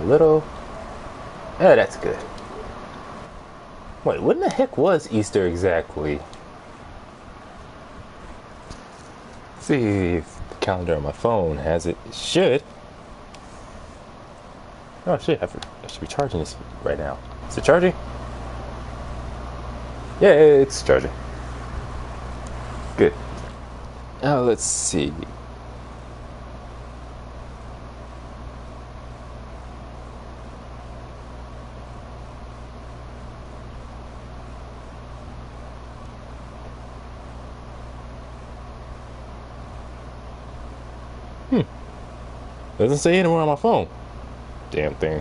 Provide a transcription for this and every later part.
little. Yeah, that's good. Wait, when the heck was Easter exactly? Let's see if the calendar on my phone has it. It should. Oh shit, I should be charging this right now. Is it charging? Yeah, it's charging. Good. Now let's see. Doesn't say anywhere on my phone. Damn thing.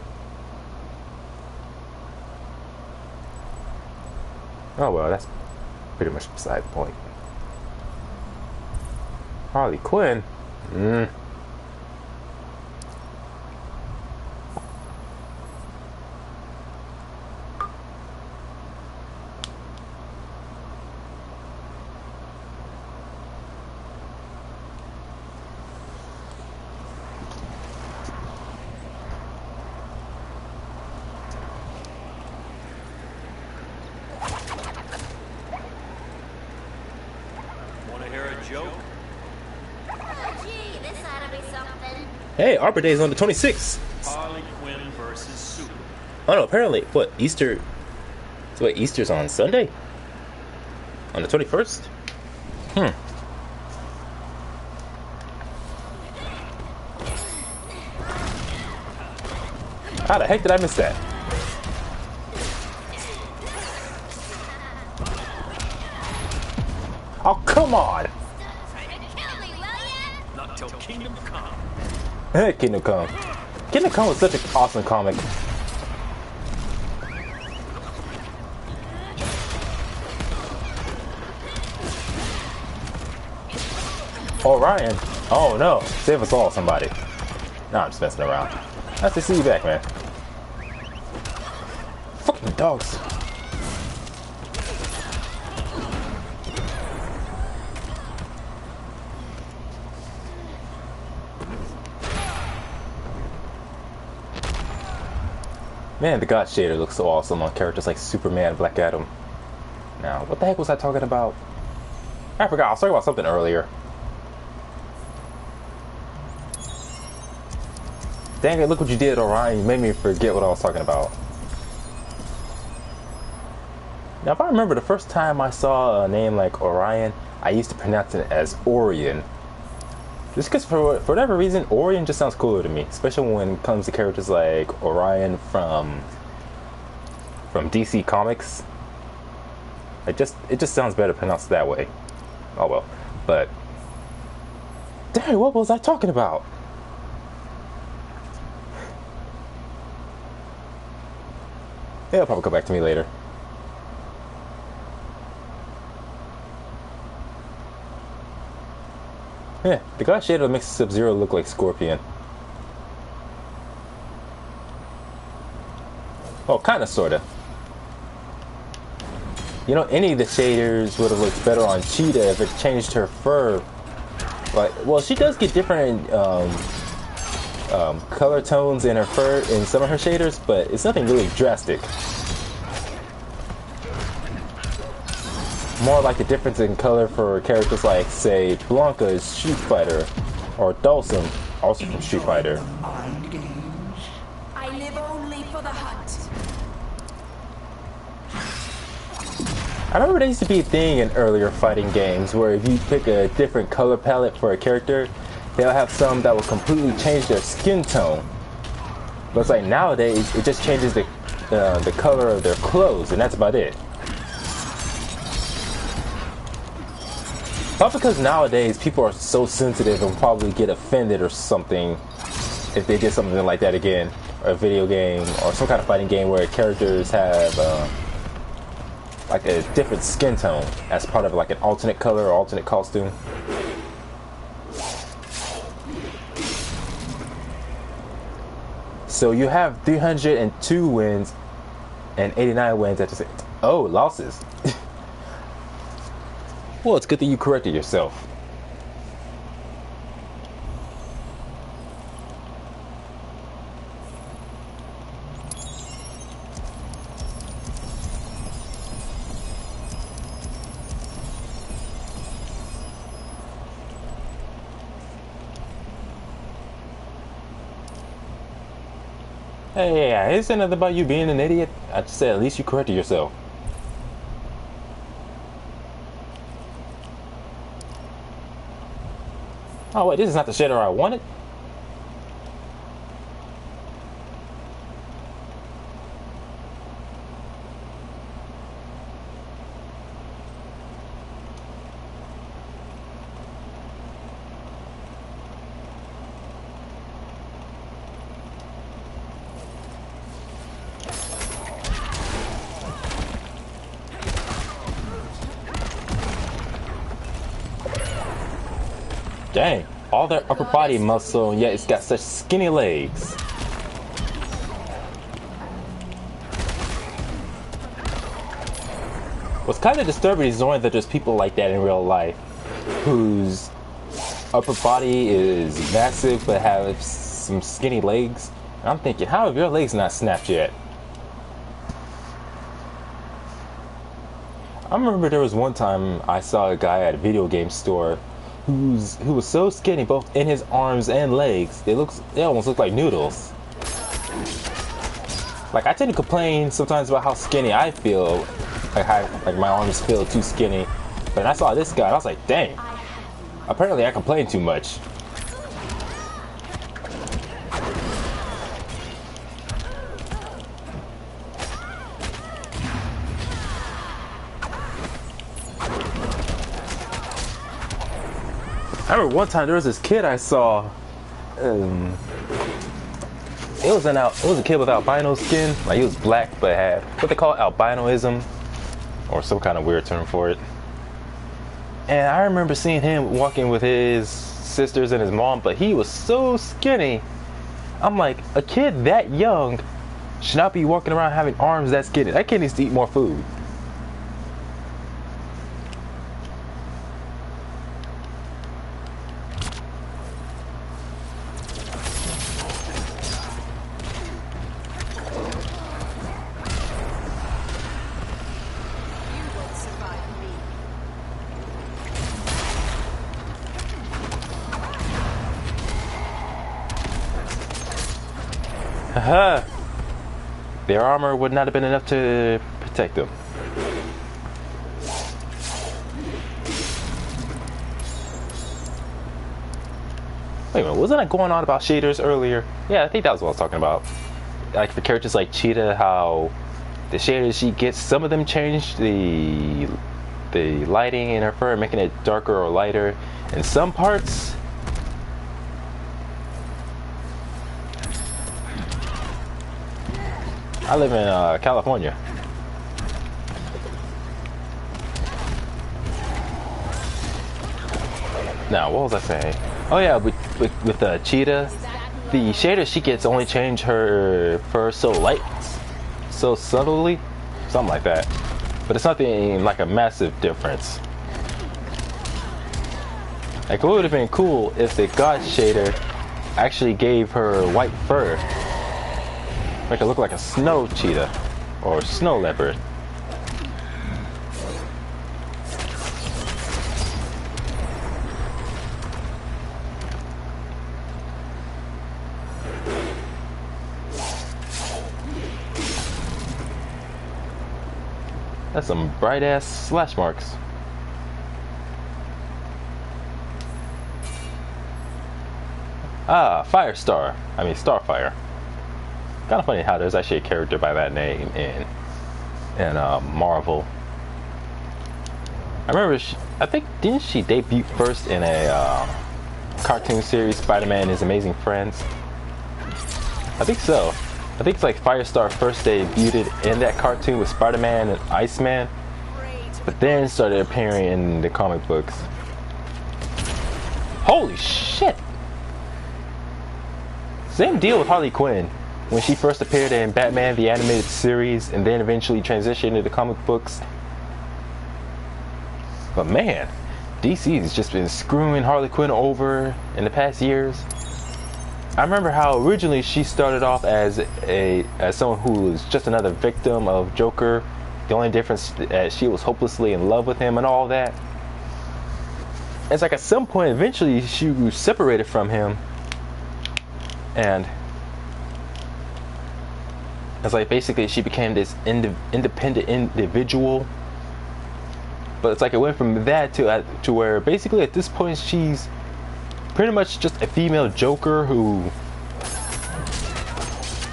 Oh well, that's pretty much beside the point. Harley Quinn? Hey, Arbor Day is on the 26th. Harley Quinn versus Super. Oh no, apparently, what, Easter? So wait, Easter's on Sunday? On the 21st? How the heck did I miss that? Oh, come on! Not till Kingdom Come. Kingdom Come. Kingdom Come was such an awesome comic. Orion. Oh no. Save us all, somebody. No, I'm just messing around. Nice to see you back, man. Fucking dogs. Man, the God shader looks so awesome on characters like Superman and Black Adam. Now, what the heck was I talking about? I forgot. I was talking about something earlier. Dang it, look what you did, Orion. You made me forget what I was talking about. Now, if I remember the first time I saw a name like Orion, I used to pronounce it as Orion. Just because for whatever reason, Orion just sounds cooler to me, especially when it comes to characters like Orion from DC Comics. It just sounds better pronounced that way. Oh well, but dang, what was I talking about? It'll probably come back to me later. Yeah, the God shader makes Sub-Zero look like Scorpion. Oh, kinda, sorta. You know, any of the shaders would have looked better on Cheetah if it changed her fur. Like, well, she does get different color tones in her fur in some of her shaders, but it's nothing really drastic. More like the difference in color for characters like, say, Blanca's Street Fighter, or Dawson, also from Street Fighter. I live only for the hunt. I remember there used to be a thing in earlier fighting games where if you pick a different color palette for a character, they'll have some that will completely change their skin tone. But it's like nowadays, it just changes the color of their clothes, and that's about it. Probably because nowadays people are so sensitive and will probably get offended or something if they did something like that again, or a video game or some kind of fighting game where characters have like a different skin tone as part of like an alternate color or alternate costume. So you have 302 wins and 89 wins at the same. Oh, losses. Well, it's good that you corrected yourself. Hey, I didn't say nothing about you being an idiot. I just said at least you corrected yourself. Oh wait, this is not the shader I wanted. Dang, all their upper body muscle, and yet it's got such skinny legs. What's kind of disturbing is knowing that there's people like that in real life, whose upper body is massive but have some skinny legs. And I'm thinking, how have your legs not snapped yet? I remember there was one time I saw a guy at a video game store who was so skinny, both in his arms and legs. They almost look like noodles. Like, I tend to complain sometimes about how skinny I feel, like my arms feel too skinny. But when I saw this guy, I was like, dang. Apparently, I complain too much. I remember one time there was this kid I saw. It was a kid with albino skin. Like, he was black but had what they call albinoism, or some kind of weird term for it. And I remember seeing him walking with his sisters and his mom, but he was so skinny. I'm like, a kid that young should not be walking around having arms that skinny. That kid needs to eat more food. Haha. Their armor would not have been enough to protect them. Wait a minute, wasn't I going on about shaders earlier? Yeah, I think that was what I was talking about. Like for characters like Cheetah, how the shaders she gets, some of them change the lighting in her fur, making it darker or lighter. In some parts, I live in California. Now, what was I saying? Oh yeah, with Cheetah, the shader she gets only change her fur so subtly, something like that. But it's nothing like a massive difference. Like, it would have been cool if the God shader actually gave her white fur. Make it look like a snow cheetah or snow leopard. That's some bright ass slash marks. Ah, Firestar. I mean Starfire. Kind of funny how there's actually a character by that name in Marvel. I remember, didn't she debut first in a cartoon series, Spider-Man and His Amazing Friends? I think so. I think it's like Firestar first debuted in that cartoon with Spider-Man and Iceman, but then started appearing in the comic books. Holy shit! Same deal with Harley Quinn. When she first appeared in Batman the Animated Series and then eventually transitioned into the comic books. But man, DC has just been screwing Harley Quinn over in the past years. I remember how originally she started off as someone who was just another victim of Joker. The only difference is she was hopelessly in love with him and all that. It's like at some point eventually she was separated from him, and It's like basically she became this independent individual. But it's like it went from that to where basically at this point she's pretty much just a female Joker who.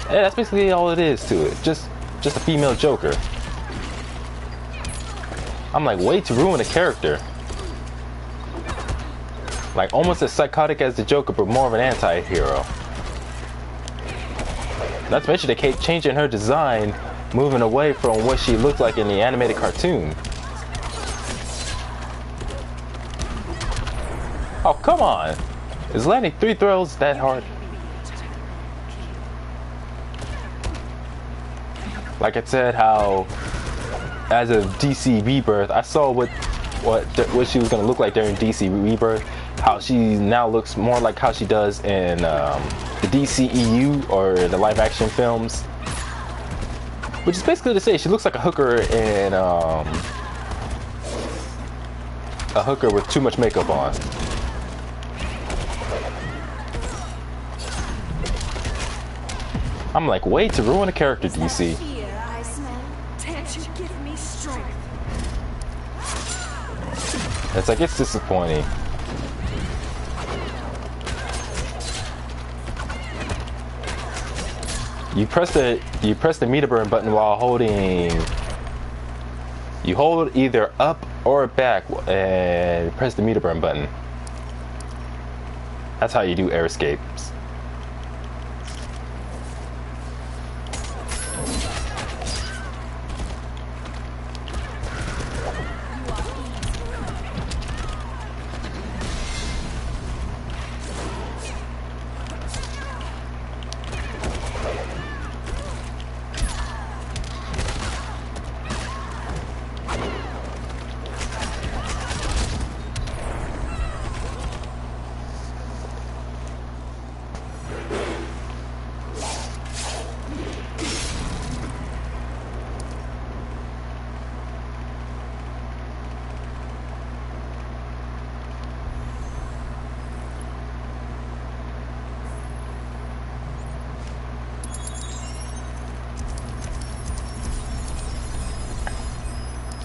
Yeah, that's basically all it is to it. Just a female Joker. I'm like, way to ruin a character. Like almost as psychotic as the Joker, but more of an anti-hero. Not to mention they kept changing her design, moving away from what she looked like in the animated cartoon. Oh, come on! Is landing 3 throws that hard? Like I said, how as of DC Rebirth, I saw what she was gonna look like during DC Rebirth. How she now looks more like how she does in the DCEU or the live action films. Which is basically to say she looks like a hooker in a hooker with too much makeup on. I'm like, way to ruin a character, DC. It's like, it's disappointing. You press the meter burn button while holding. You hold either up or back and press the meter burn button. That's how you do air escapes.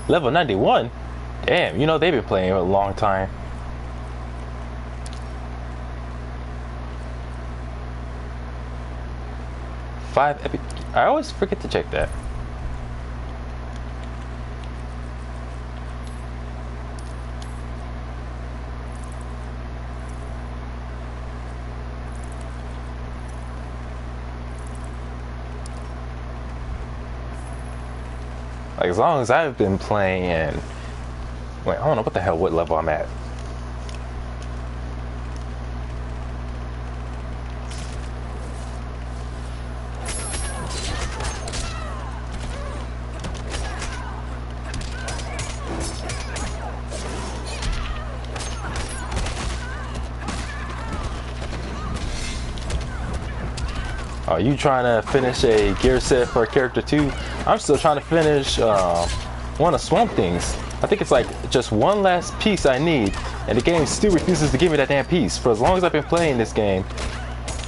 Level 91? Damn, you know they've been playing a long time. Five epic. I always forget to check that. Like, as long as I've been playing, and wait, I don't know what level I'm at. Are you trying to finish a gear set for character 2? I'm still trying to finish one of Swamp Thing's. I think it's like just one last piece I need, and the game still refuses to give me that damn piece for as long as I've been playing this game,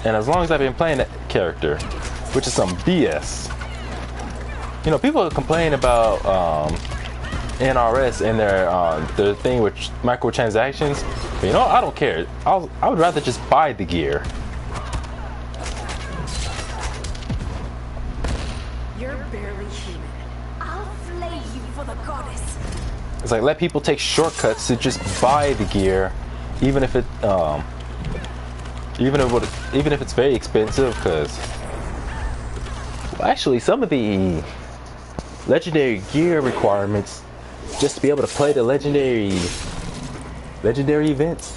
and as long as I've been playing that character, which is some BS. You know, people complain about NRS and their thing with microtransactions, but you know, I don't care. I would rather just buy the gear. It's like, let people take shortcuts to just buy the gear, even if it's very expensive. Because, well, actually, some of the legendary gear requirements just to be able to play the legendary events.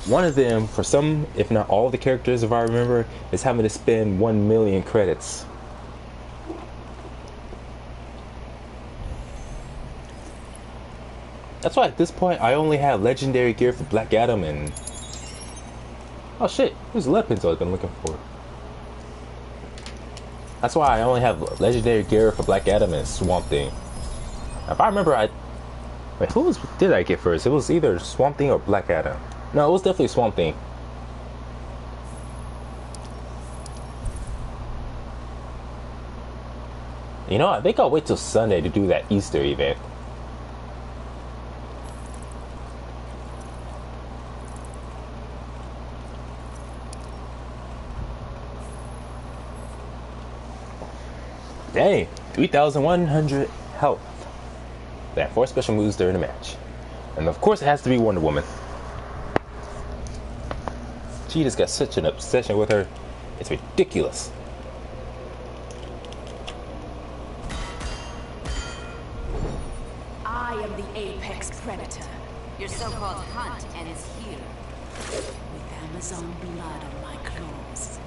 One of them, for some, if not all the characters, if I remember, is having to spend 1 million credits. That's why at this point I only have legendary gear for Black Adam and... Oh shit, who's the lead pencil I've been looking for? That's why I only have legendary gear for Black Adam and Swamp Thing. If I remember, wait, did I get first? It was either Swamp Thing or Black Adam. No, it was definitely Swamp Thing. You know, I think I'll wait till Sunday to do that Easter event. Dang, 3,100 health. They have 4 special moves during the match. And of course it has to be Wonder Woman. She just got such an obsession with her. It's ridiculous. I am the apex predator. Your so-called hunt ends here. With Amazon blood on my claws.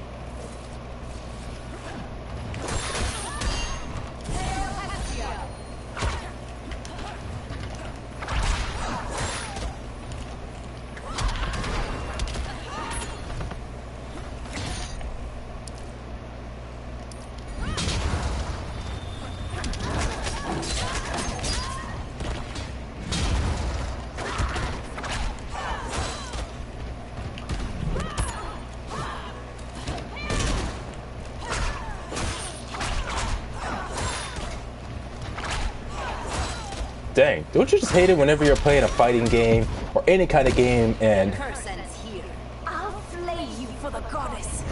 Dang, don't you just hate it whenever you're playing a fighting game or any kind of game and Curse ends here. I'll flay you for the goddess.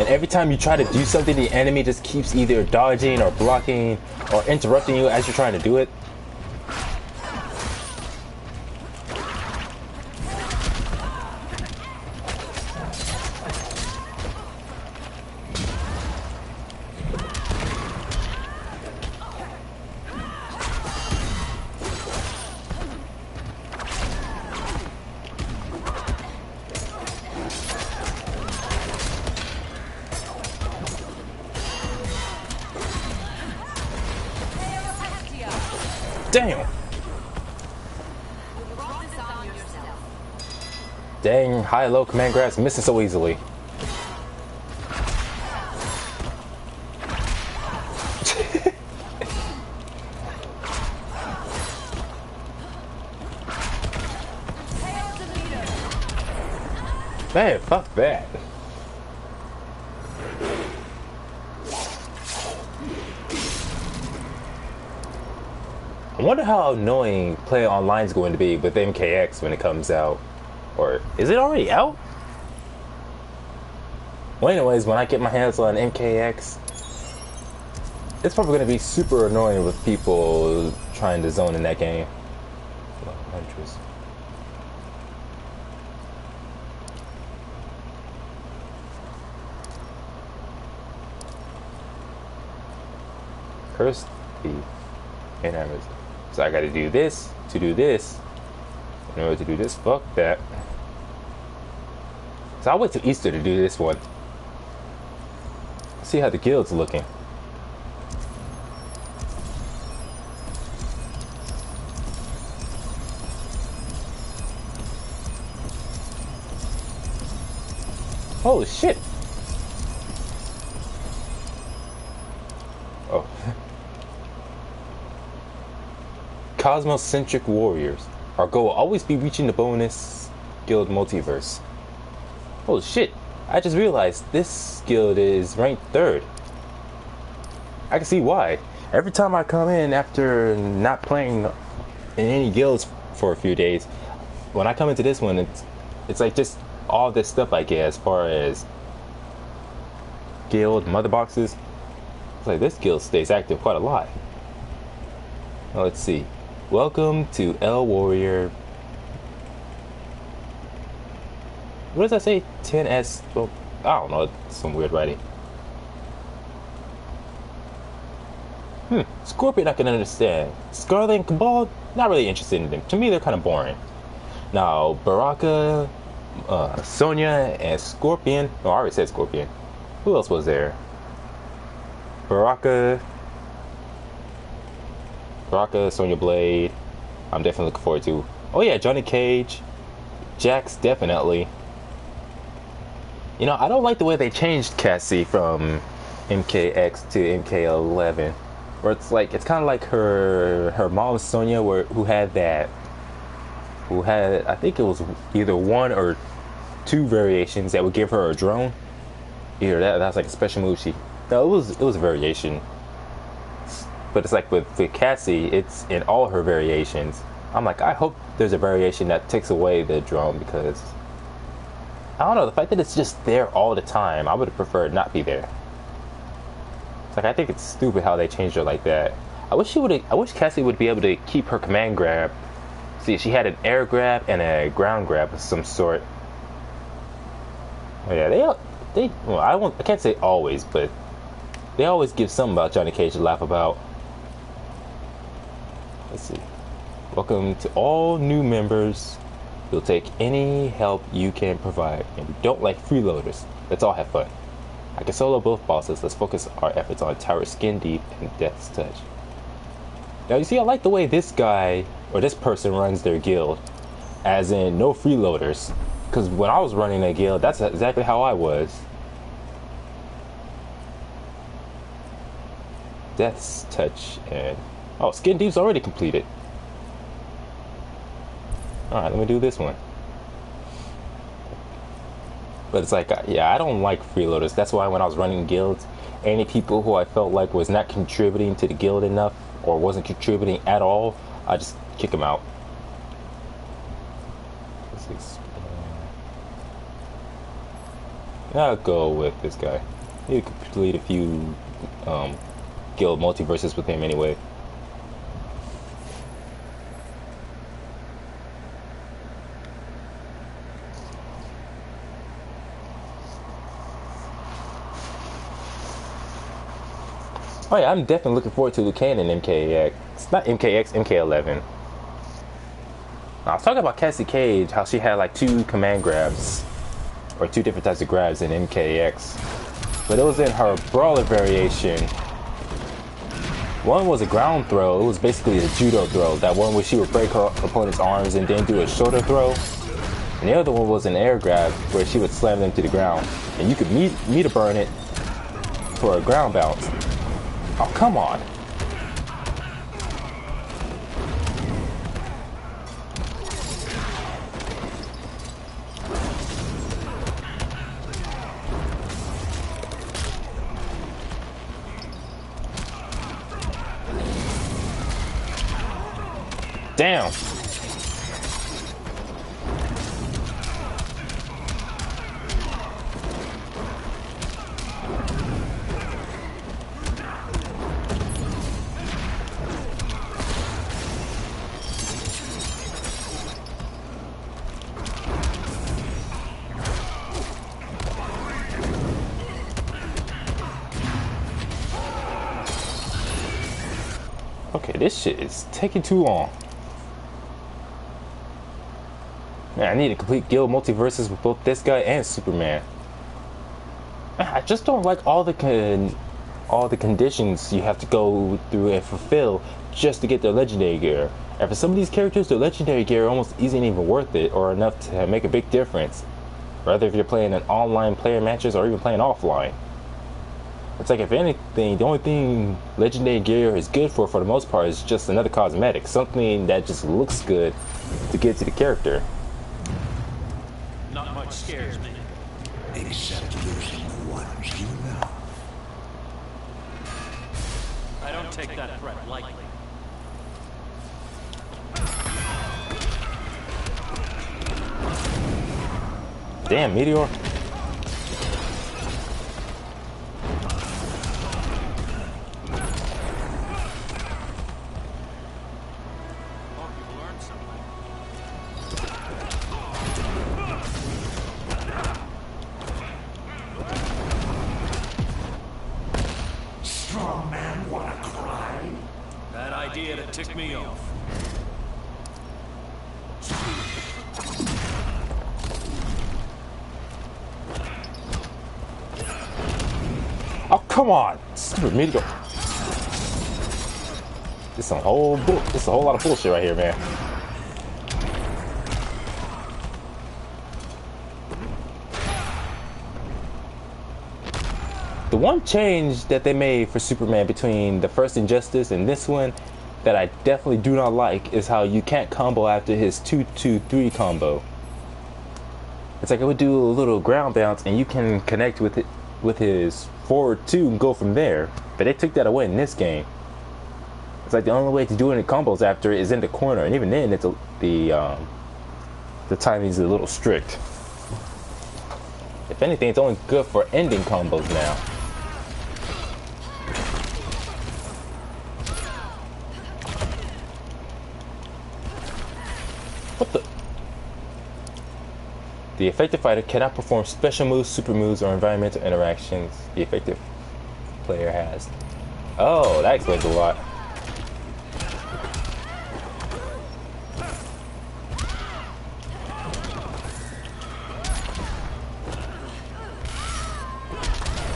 every time you try to do something, the enemy just keeps either dodging or blocking or interrupting you as you're trying to do it? Damn! Dang, high-low command grabs missing so easily. Man, fuck that. I wonder how annoying play online is going to be with MKX when it comes out. Or is it already out? Well, anyways, when I get my hands on MKX, it's probably going to be super annoying with people trying to zone in that game. Huntress. Curse thief and Amazon. So I gotta do this to do this. In order to do this, fuck that. So I'll wait till Easter to do this one. See how the guild's looking. Holy shit! Oh. Cosmocentric warriors. Our goal will always be reaching the bonus guild multiverse. Holy shit, I just realized this guild is ranked 3rd. I can see why. Every time I come in after not playing in any guilds for a few days, when I come into this one, it's like just all this stuff I get as far as guild mother boxes. It's like this guild stays active quite a lot. Now let's see. Welcome to L Warrior. What does that say? 10S. Well, I don't know. It's some weird writing. Scorpion I can understand. Scarlet and Cabal, not really interested in them. To me, they're kind of boring. Now, Baraka, Sonya, and Scorpion. Oh, I already said Scorpion. Who else was there? Baraka, Sonya Blade. I'm definitely looking forward to. Oh yeah, Johnny Cage, Jax definitely. You know, I don't like the way they changed Cassie from MKX to MK11, where it's like it's kind of like her mom Sonya, who had I think it was either 1 or 2 variations that would give her a drone. Either that's like a special move. No, it was a variation. But it's like with Cassie, it's in all her variations. I'm like, I hope there's a variation that takes away the drum, because I don't know, the fact that it's just there all the time, I would have preferred not be there. It's like, I think it's stupid how they changed her like that. I wish Cassie would be able to keep her command grab. See, she had an air grab and a ground grab of some sort. Oh yeah, well, I can't say always, but they always give something about Johnny Cage to laugh about. Let's see. Welcome to all new members. We'll take any help you can provide, and we don't like freeloaders. Let's all have fun. I can solo both bosses. Let's focus our efforts on Tower Skin Deep and Death's Touch. Now you see, I like the way this guy, or this person, runs their guild. As in, no freeloaders. Because when I was running a guild, that's exactly how I was. Death's Touch and... oh, Skin Deep's already completed. Alright, let me do this one. But it's like, yeah, I don't like freeloaders. That's why when I was running guilds, any people who I felt like was not contributing to the guild enough, or wasn't contributing at all, I just kick them out. I'll go with this guy. You could complete a few guild multiverses with him anyway. Oh yeah, I'm definitely looking forward to Lucan and MKX. It's not MKX, MK11. I was talking about Cassie Cage, how she had like 2 command grabs, or 2 different types of grabs in MKX. But it was in her brawler variation. One was a ground throw. It was basically a judo throw. That one where she would break her opponent's arms and then do a shoulder throw. And the other one was an air grab where she would slam them to the ground. And you could meter burn it for a ground bounce. Oh, come on. Damn. Okay, this shit is taking too long. Man, I need to complete guild multiverses with both this guy and Superman. I just don't like all the conditions you have to go through and fulfill just to get their legendary gear. And for some of these characters, their legendary gear almost isn't even worth it or enough to make a big difference. Rather if you're playing in online player matches or even playing offline. It's like, if anything, the only thing legendary gear is good for the most part is just another cosmetic, something that just looks good to get to the character. Not much scares me. Except losing the ones you love. I don't take that threat lightly. Damn, Meteor. Strong man wanna cry? That idea to tick me off. Oh, come on! Stupid Meteor. This a whole lot of bullshit right here, man. The one change that they made for Superman between the first Injustice and this one that I definitely do not like is how you can't combo after his 2-2-3 combo. It's like it would do a little ground bounce and you can connect with it with his forward 2 and go from there. But they took that away in this game. It's like the only way to do any combos after is in the corner, and even then, it's the timing's a little strict. If anything, it's only good for ending combos now. What the? The effective fighter cannot perform special moves, super moves, or environmental interactions the effective player has. Oh, that explains a lot.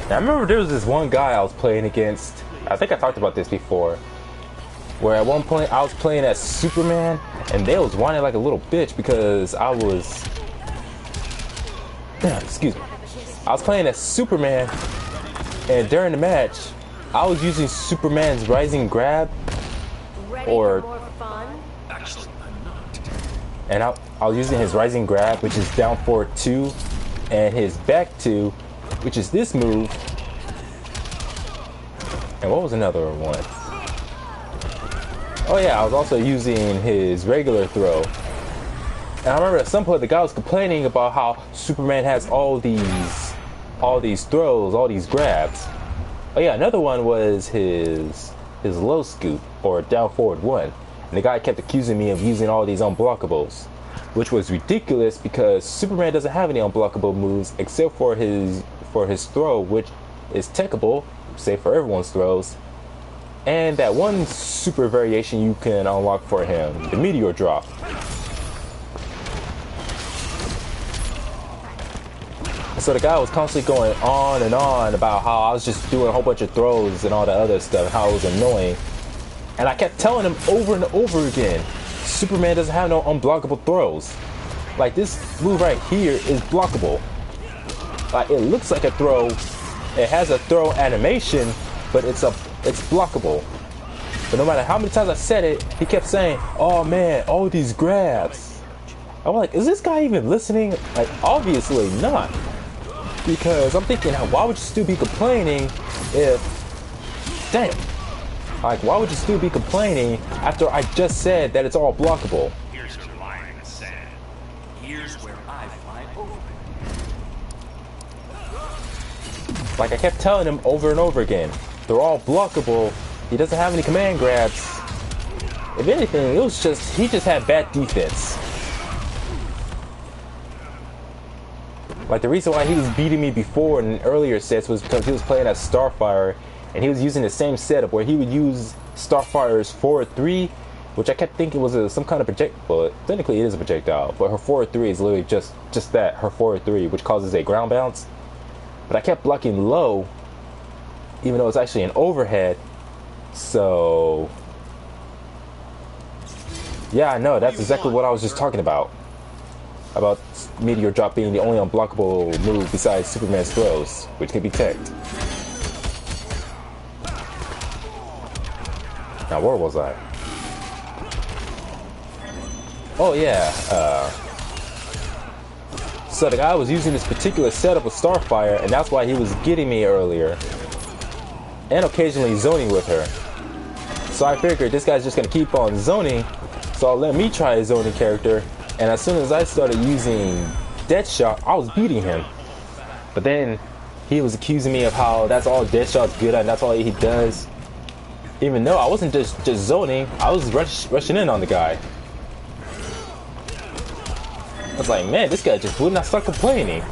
Now, I remember there was this one guy I was playing against. I think I talked about this before. Where at one point I was playing as Superman, and they was whining like a little bitch because I was... excuse me. I was playing as Superman, and during the match, I was using Superman's rising grab, or... Actually, I'm not. And I was using his rising grab, which is down forward 2, and his back 2, which is this move. And what was another one? Oh yeah, I was also using his regular throw. And I remember at some point the guy was complaining about how Superman has all these throws, all these grabs. Oh yeah, another one was his low scoop, or down forward 1. And the guy kept accusing me of using all these unblockables, which was ridiculous because Superman doesn't have any unblockable moves except for his throw, which is techable, say for everyone's throws. And that one super variation you can unlock for him, the meteor drop. So the guy was constantly going on and on about how I was just doing a whole bunch of throws and all the other stuff, how it was annoying. And I kept telling him over and over again, Superman doesn't have no unblockable throws. Like, this move right here is blockable. Like, it looks like a throw, it has a throw animation, but it's blockable. But no matter how many times I said it, he kept saying, oh man, all these grabs. I'm like, is this guy even listening? Like, obviously not. Because I'm thinking, why would you still be complaining if... Damn. Like, why would you still be complaining after I just said that it's all blockable? Here's your line in the sand. Here's where I fly over. Like, I kept telling him over and over again, they're all blockable. He doesn't have any command grabs. If anything, it was just, he just had bad defense. Like, the reason why he was beating me before in earlier sets was because he was playing as Starfire, and he was using the same setup where he would use Starfire's forward 3, which I kept thinking was some kind of project. Well, technically it is a projectile, but her forward 3 is literally just that, her forward 3, which causes a ground bounce. But I kept blocking low, even though it's actually an overhead. So yeah, I know, that's exactly what I was just talking about meteor drop being the only unblockable move besides Superman's throws, which can be teched. Now, where was I? Oh yeah, so the guy was using this particular setup with Starfire, and that's why he was getting me earlier, and occasionally zoning with her. So I figured this guy's just gonna keep on zoning, so I'll let me try a zoning character. And as soon as I started using Deadshot, I was beating him. But then he was accusing me of how that's all Deadshot's good at and that's all he does. Even though I wasn't just zoning, I was rushing in on the guy. I was like, man, this guy just would not stop complaining.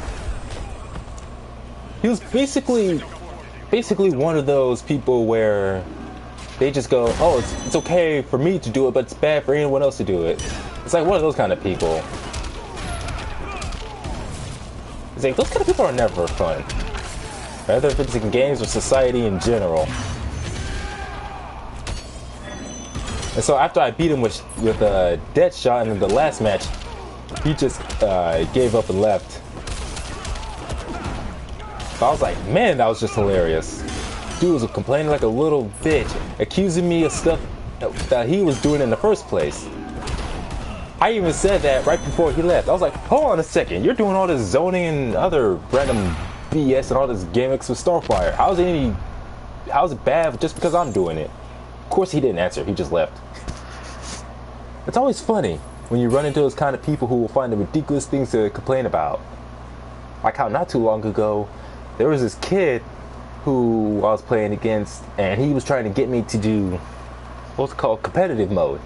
He was basically one of those people where they just go, oh, it's okay for me to do it, but it's bad for anyone else to do it. It's like one of those kind of people. It's like, those kind of people are never fun. Whether if it's in games or society in general. And so after I beat him with a Deadshot in the last match, he just gave up and left. So I was like, man, that was just hilarious. Dude was complaining like a little bitch, accusing me of stuff that he was doing in the first place. I even said that right before he left. I was like, hold on a second, you're doing all this zoning and other random BS and all this gimmicks with Starfire. How is it bad just because I'm doing it? course he didn't answer, he just left. It's always funny when you run into those kind of people who will find the ridiculous things to complain about. Like how not too long ago, there was this kid who I was playing against, and he was trying to get me to do what's called competitive mode.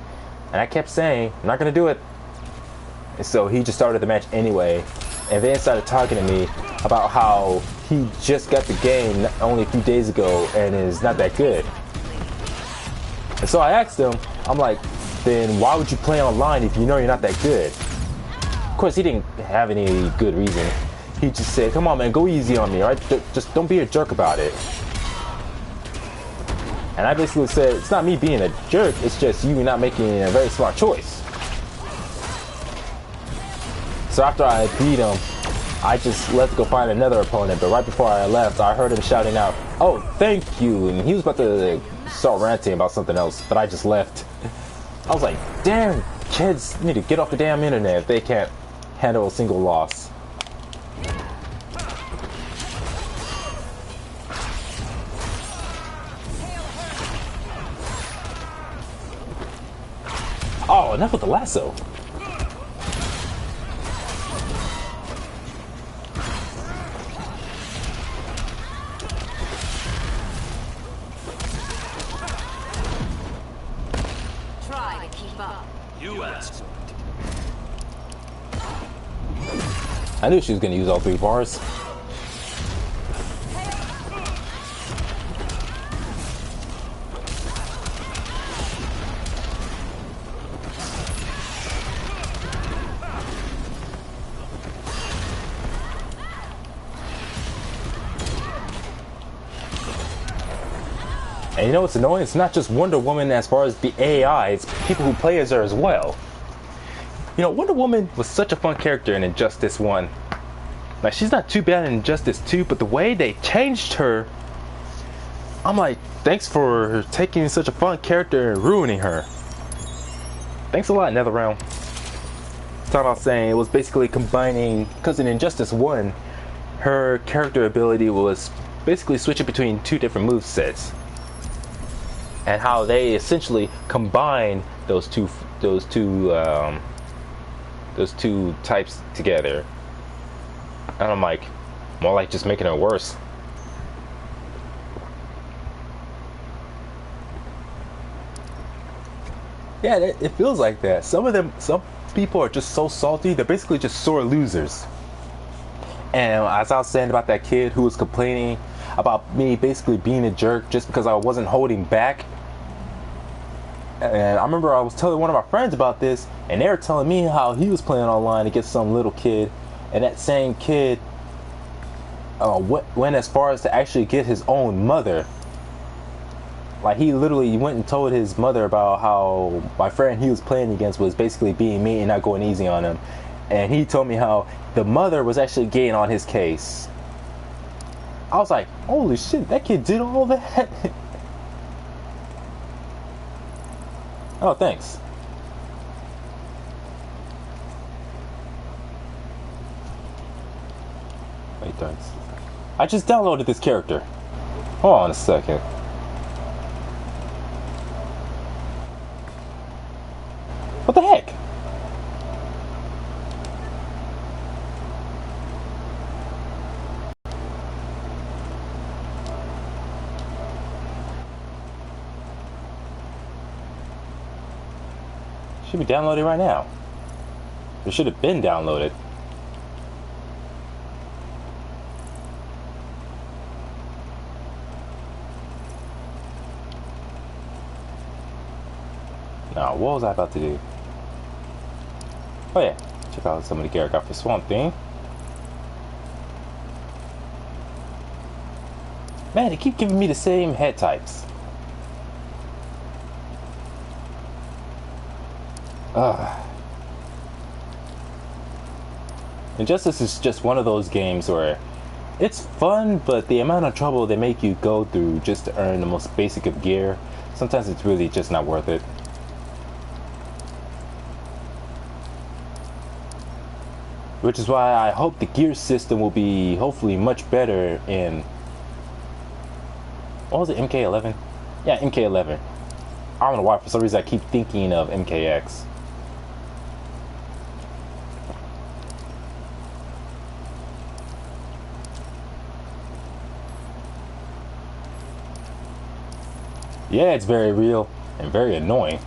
And I kept saying, I'm not going to do it. And so he just started the match anyway, and then started talking to me about how he just got the game only a few days ago and is not that good. And so I asked him, I'm like, then why would you play online if you know you're not that good? Of course, he didn't have any good reason. He just said, come on man, go easy on me, alright? Just don't be a jerk about it. And I basically said, it's not me being a jerk, it's just you not making a very smart choice. So after I beat him, I just left to go find another opponent, but right before I left, I heard him shouting out, oh, thank you, and he was about to start ranting about something else, but I just left. I was like, damn, kids need to get off the damn internet if they can't handle a single loss. Oh, enough with the lasso. Try to keep up. You asked. I knew she was going to use all 3 bars. And you know what's annoying? It's not just Wonder Woman as far as the AI, it's people who play as her as well. You know, Wonder Woman was such a fun character in Injustice 1. Like, she's not too bad in Injustice 2, but the way they changed her, I'm like, thanks for taking such a fun character and ruining her. Thanks a lot, NetherRealm. Thought I was saying it was basically combining, because in Injustice 1, her character ability was basically switching between 2 different movesets. And how they essentially combine those two types together. And I'm like, more like just making it worse. Yeah, it feels like that. Some people are just so salty. They're basically just sore losers. And as I was saying about that kid who was complaining about me basically being a jerk just because I wasn't holding back. And I remember I was telling one of my friends about this, and they were telling me how he was playing online against some little kid, and that same kid went as far as to actually get his own mother. Like, he literally went and told his mother about how my friend he was playing against was basically being mean and not going easy on him. And he told me how the mother was actually getting on his case. I was like, holy shit, that kid did all that? Oh, thanks. Wait, thanks. I just downloaded this character. Hold on a second. What the heck? Should be downloaded right now. It should have been downloaded. Now, what was I about to do? Oh yeah, check out some of the gear I got for Swamp Thing. Man, they keep giving me the same head types. Injustice is just one of those games where it's fun, but the amount of trouble they make you go through just to earn the most basic of gear, sometimes it's really just not worth it. Which is why I hope the gear system will be hopefully much better in... What was it, MK11? Yeah, MK11. I don't know why, for some reason I keep thinking of MKX. Yeah, it's very real and very annoying.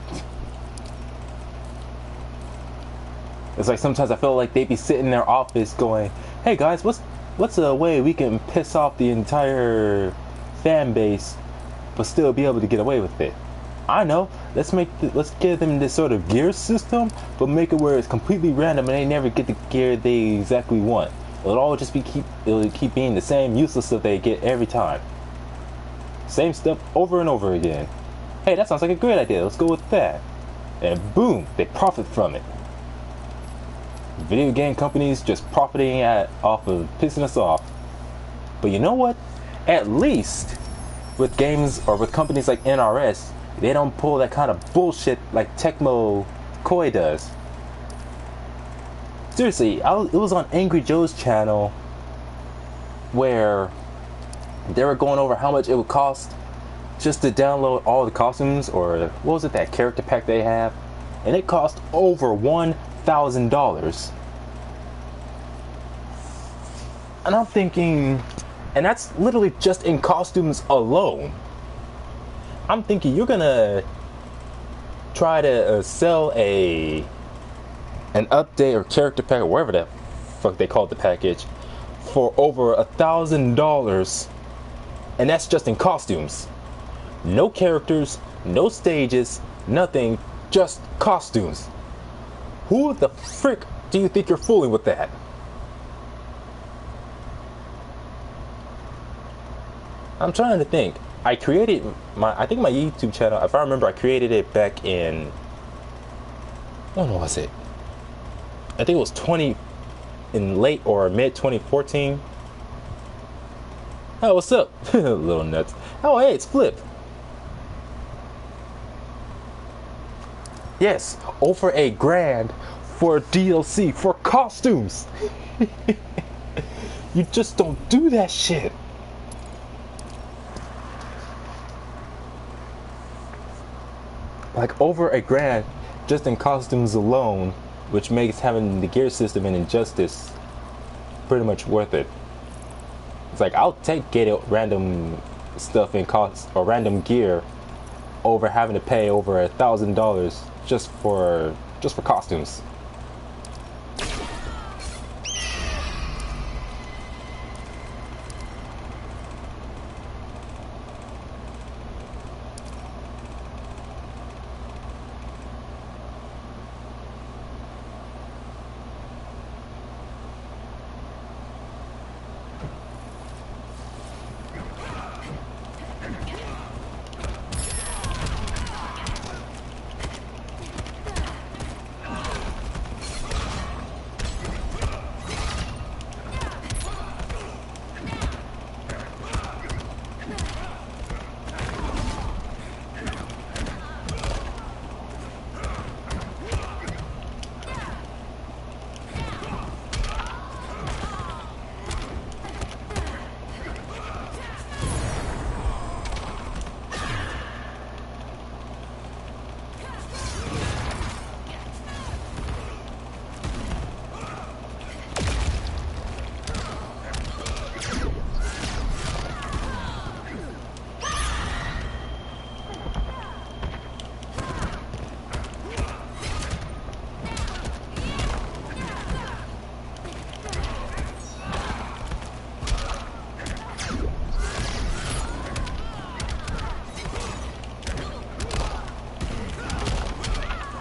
It's like sometimes I feel like they'd be sitting in their office going, "Hey guys, what's a way we can piss off the entire fan base, but still be able to get away with it? I know. Let's give them this sort of gear system, but make it where it's completely random and they never get the gear they exactly want. It'll keep being the same useless stuff they get every time. Same stuff over and over again. Hey, that sounds like a great idea. Let's go with that." And boom, they profit from it. Video game companies just profiting off of pissing us off. But you know what? At least with games or with companies like NRS, they don't pull that kind of bullshit like Tecmo Koei does. Seriously, it was on Angry Joe's channel where they were going over how much it would cost just to download all the costumes, or what was it, that character pack they have, and it cost over $1,000. And I'm thinking, and that's literally just in costumes alone. I'm thinking you're gonna try to sell an update or character pack or whatever the fuck they called the package for over $1,000, and that's just in costumes. No characters, no stages, nothing, just costumes. Who the frick do you think you're fooling with that? I'm trying to think. I created I think my YouTube channel, if I remember, I created it back in, when was it? I think it was in late or mid 2014. Oh, what's up? Little nuts. Oh, hey, it's Flip. Yes, over $1,000 for DLC, for costumes. You just don't do that shit. Like over $1,000 just in costumes alone, which makes having the gear system in Injustice pretty much worth it. It's like, I'll take getting random stuff in cost or random gear over having to pay over $1,000 just for costumes.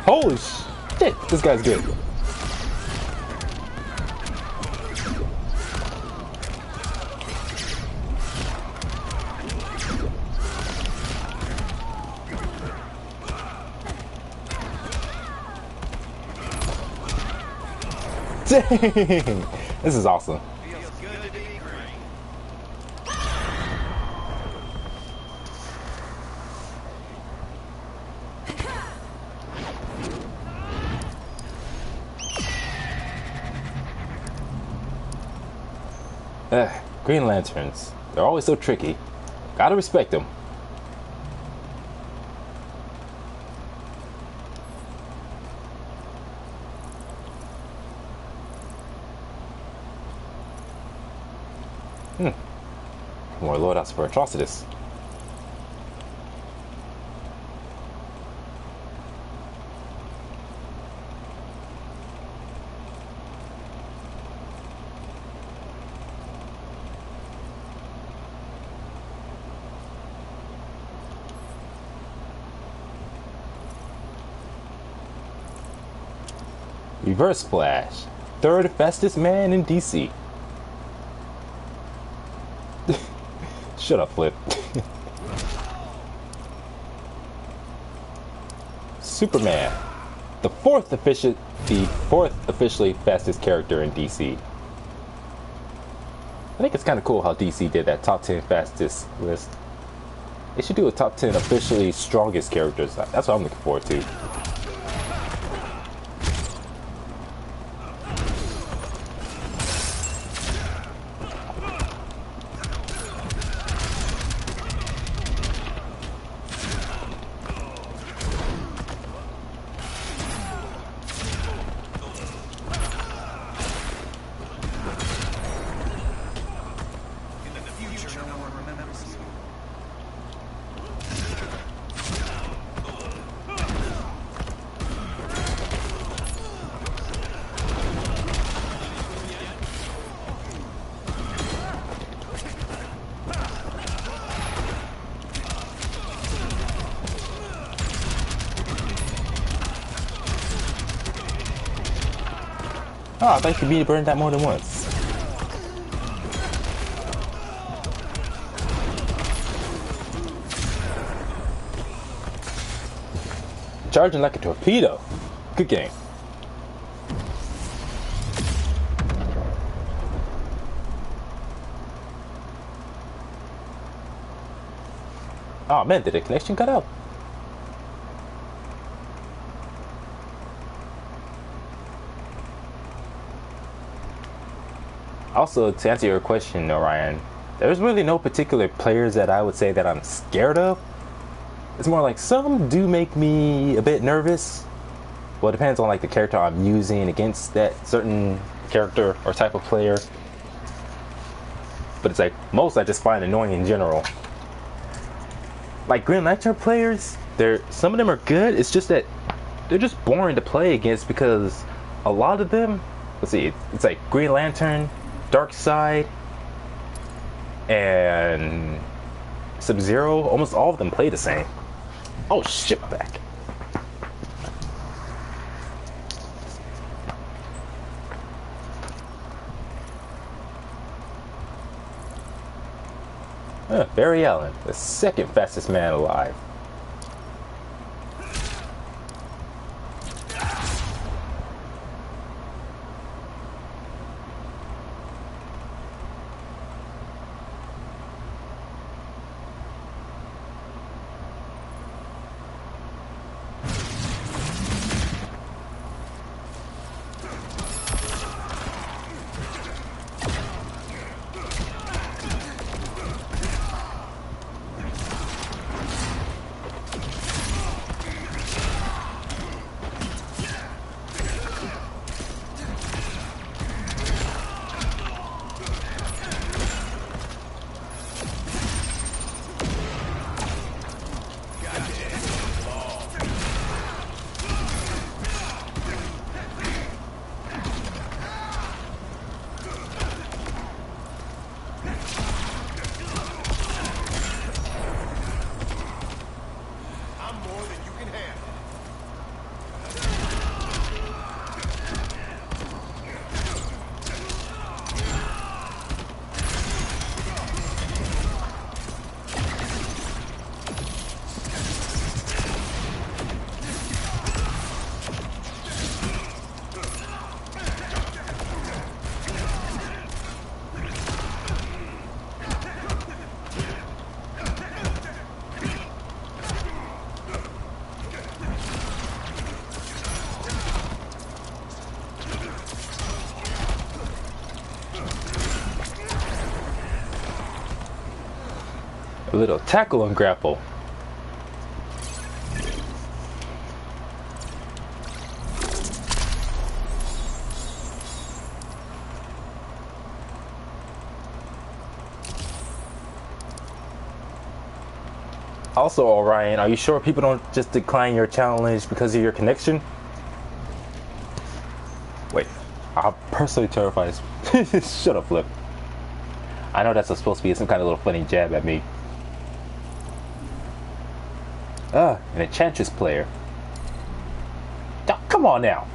Holy shit, this guy's good. Dang, this is awesome. Feels good to be green. Green Lanterns. They're always so tricky. Gotta respect them. More loadouts for atrocities. Reverse Flash, third fastest man in DC. Shut up, Flip. Superman, the fourth officially fastest character in DC. I think it's kind of cool how DC did that top 10 fastest list. They should do a top 10 officially strongest characters. That's what I'm looking forward to. Oh, I thought you could be burned that more than once. Charging like a torpedo. Good game. Oh man, did the connection cut out? Also, to answer your question, Orion, there's really no particular players that I would say that I'm scared of. It's more like some do make me a bit nervous. Well, it depends on like the character I'm using against that certain character or type of player. But it's like most I just find annoying in general. Like Green Lantern players, some of them are good. It's just that they're just boring to play against because a lot of them, let's see, it's like Green Lantern, Darkseid, and Sub-Zero. Almost all of them play the same. Oh shit, my back. Barry Allen, the second fastest man alive. A little tackle and grapple. Also, Orion, are you sure people don't just decline your challenge because of your connection? Wait, I'm personally terrified. Shut up, Flip. I know that's supposed to be some kind of little funny jab at me. An Enchantress player. Oh, come on now.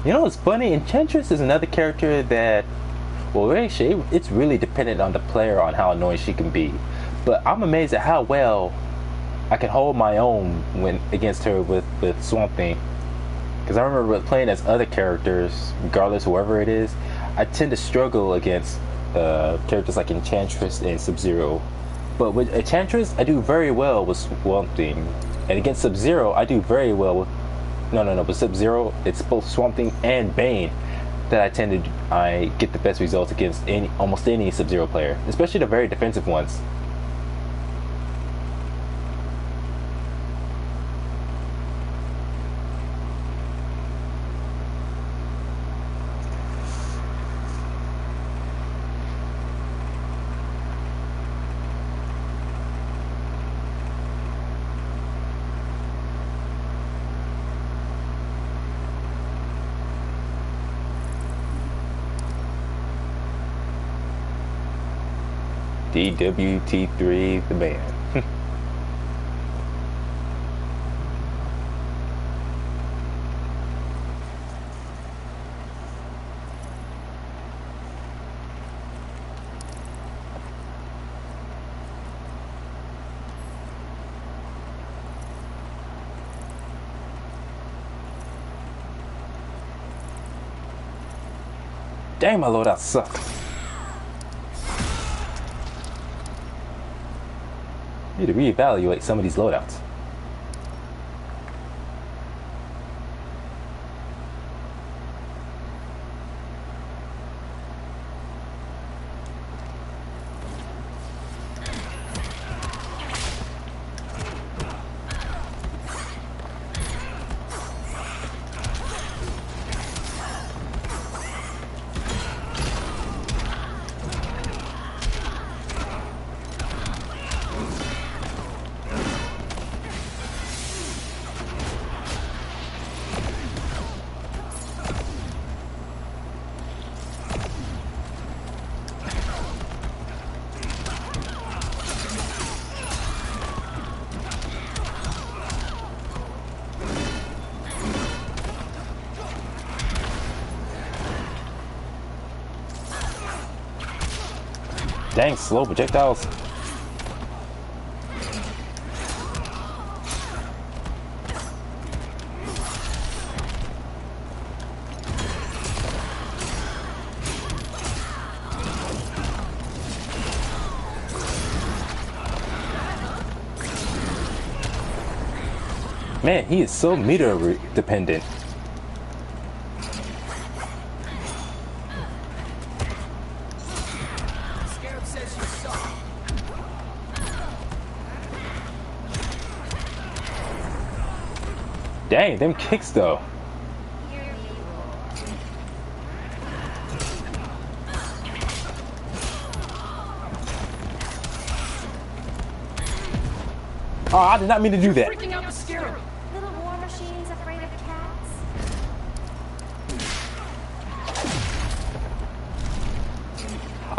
You know what's funny? Enchantress is another character that, well, actually, it's really dependent on the player on how annoying she can be. But I'm amazed at how well I can hold my own when against her with Swamp Thing. Because I remember playing as other characters, regardless whoever it is, I tend to struggle against characters like Enchantress and Sub-Zero. But with Enchantress, I do very well with Swamp Thing. And against Sub-Zero, I do very well with... No. With Sub-Zero, it's both Swamp Thing and Bane that I get the best results against almost any Sub-Zero player. Especially the very defensive ones. DWT3 the band. Dang, my loadout sucks. Need to reevaluate some of these loadouts. Dang, slow projectiles. Man, he is so meter dependent. Dang, them kicks though. Oh, I did not mean to do that. Freaking out the scarab. Little war machines afraid of cats?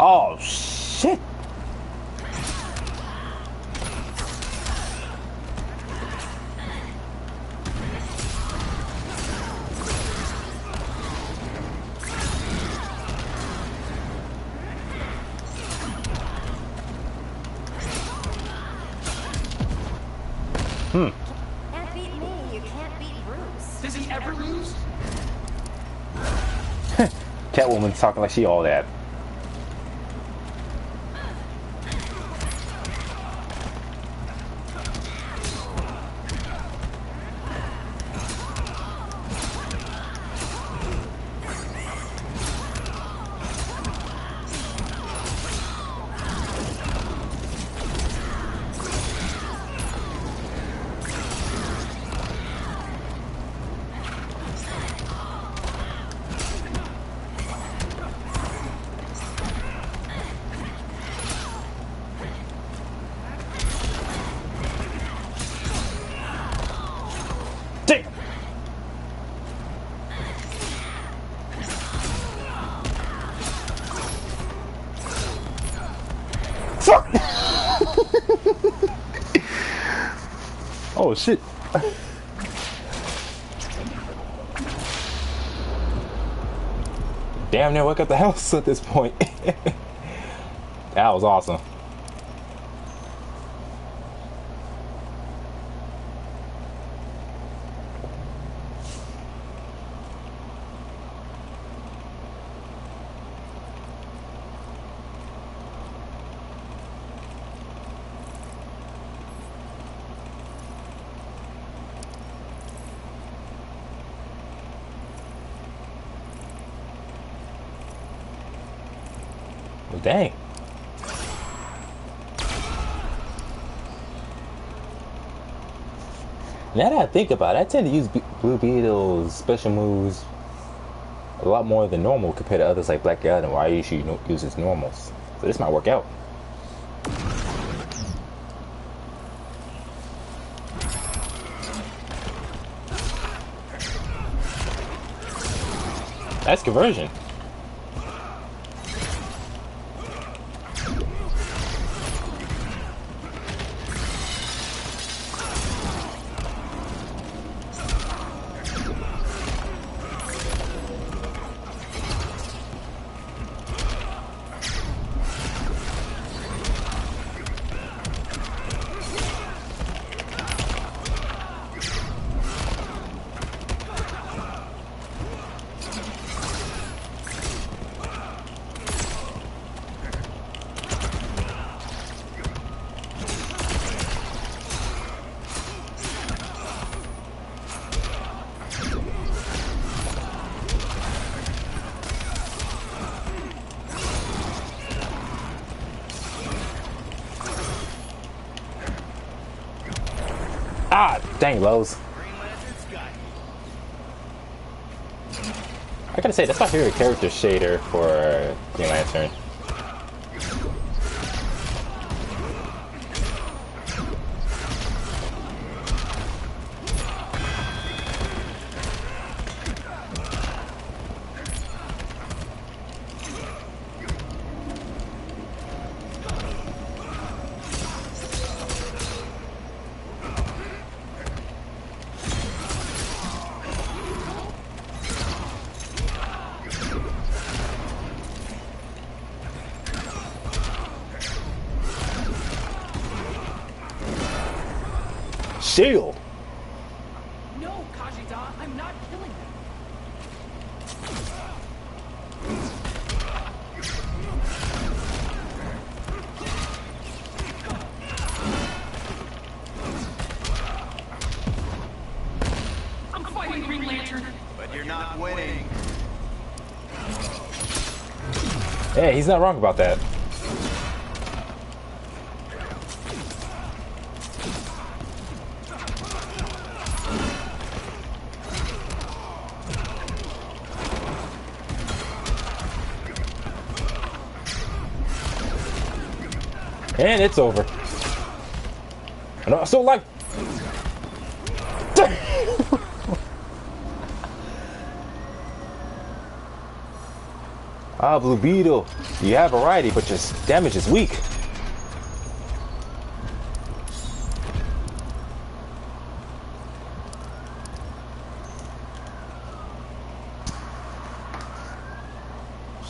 Oh, shit. Can't beat me, you can't beat Bruce. Does he ever lose? Catwoman's talking like she all that. Oh shit. Damn near woke up the house at this point. That was awesome. Well, dang. Now that I think about it, I tend to use Blue Beetle's special moves a lot more than normal compared to others like Black Adam, where I usually use his normals. So this might work out. Nice conversion. Ah, dang, Lowe's. I gotta say, that's my favorite character shader for Green Lantern. Shield! No, Kajita, I'm not killing them. I'm fighting Green Lantern. But you're not winning. Yeah, he's not wrong about that. And it's over. No, so like, ah, Blue Beetle, you have variety, but your damage is weak.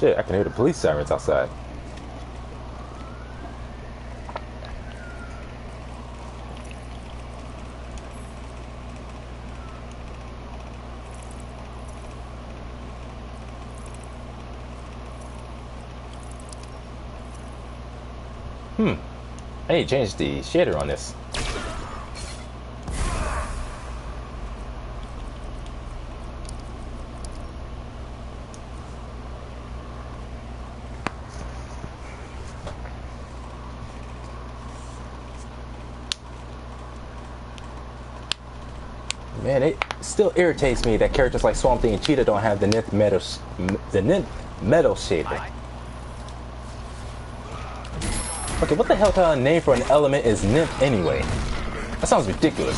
Shit, I can hear the police sirens outside. I need to change the shader on this. Man, it still irritates me that characters like Swamp Thing and Cheetah don't have the Nth metal shader. Okay, what the hell kind of name for an element is nymph anyway? That sounds ridiculous.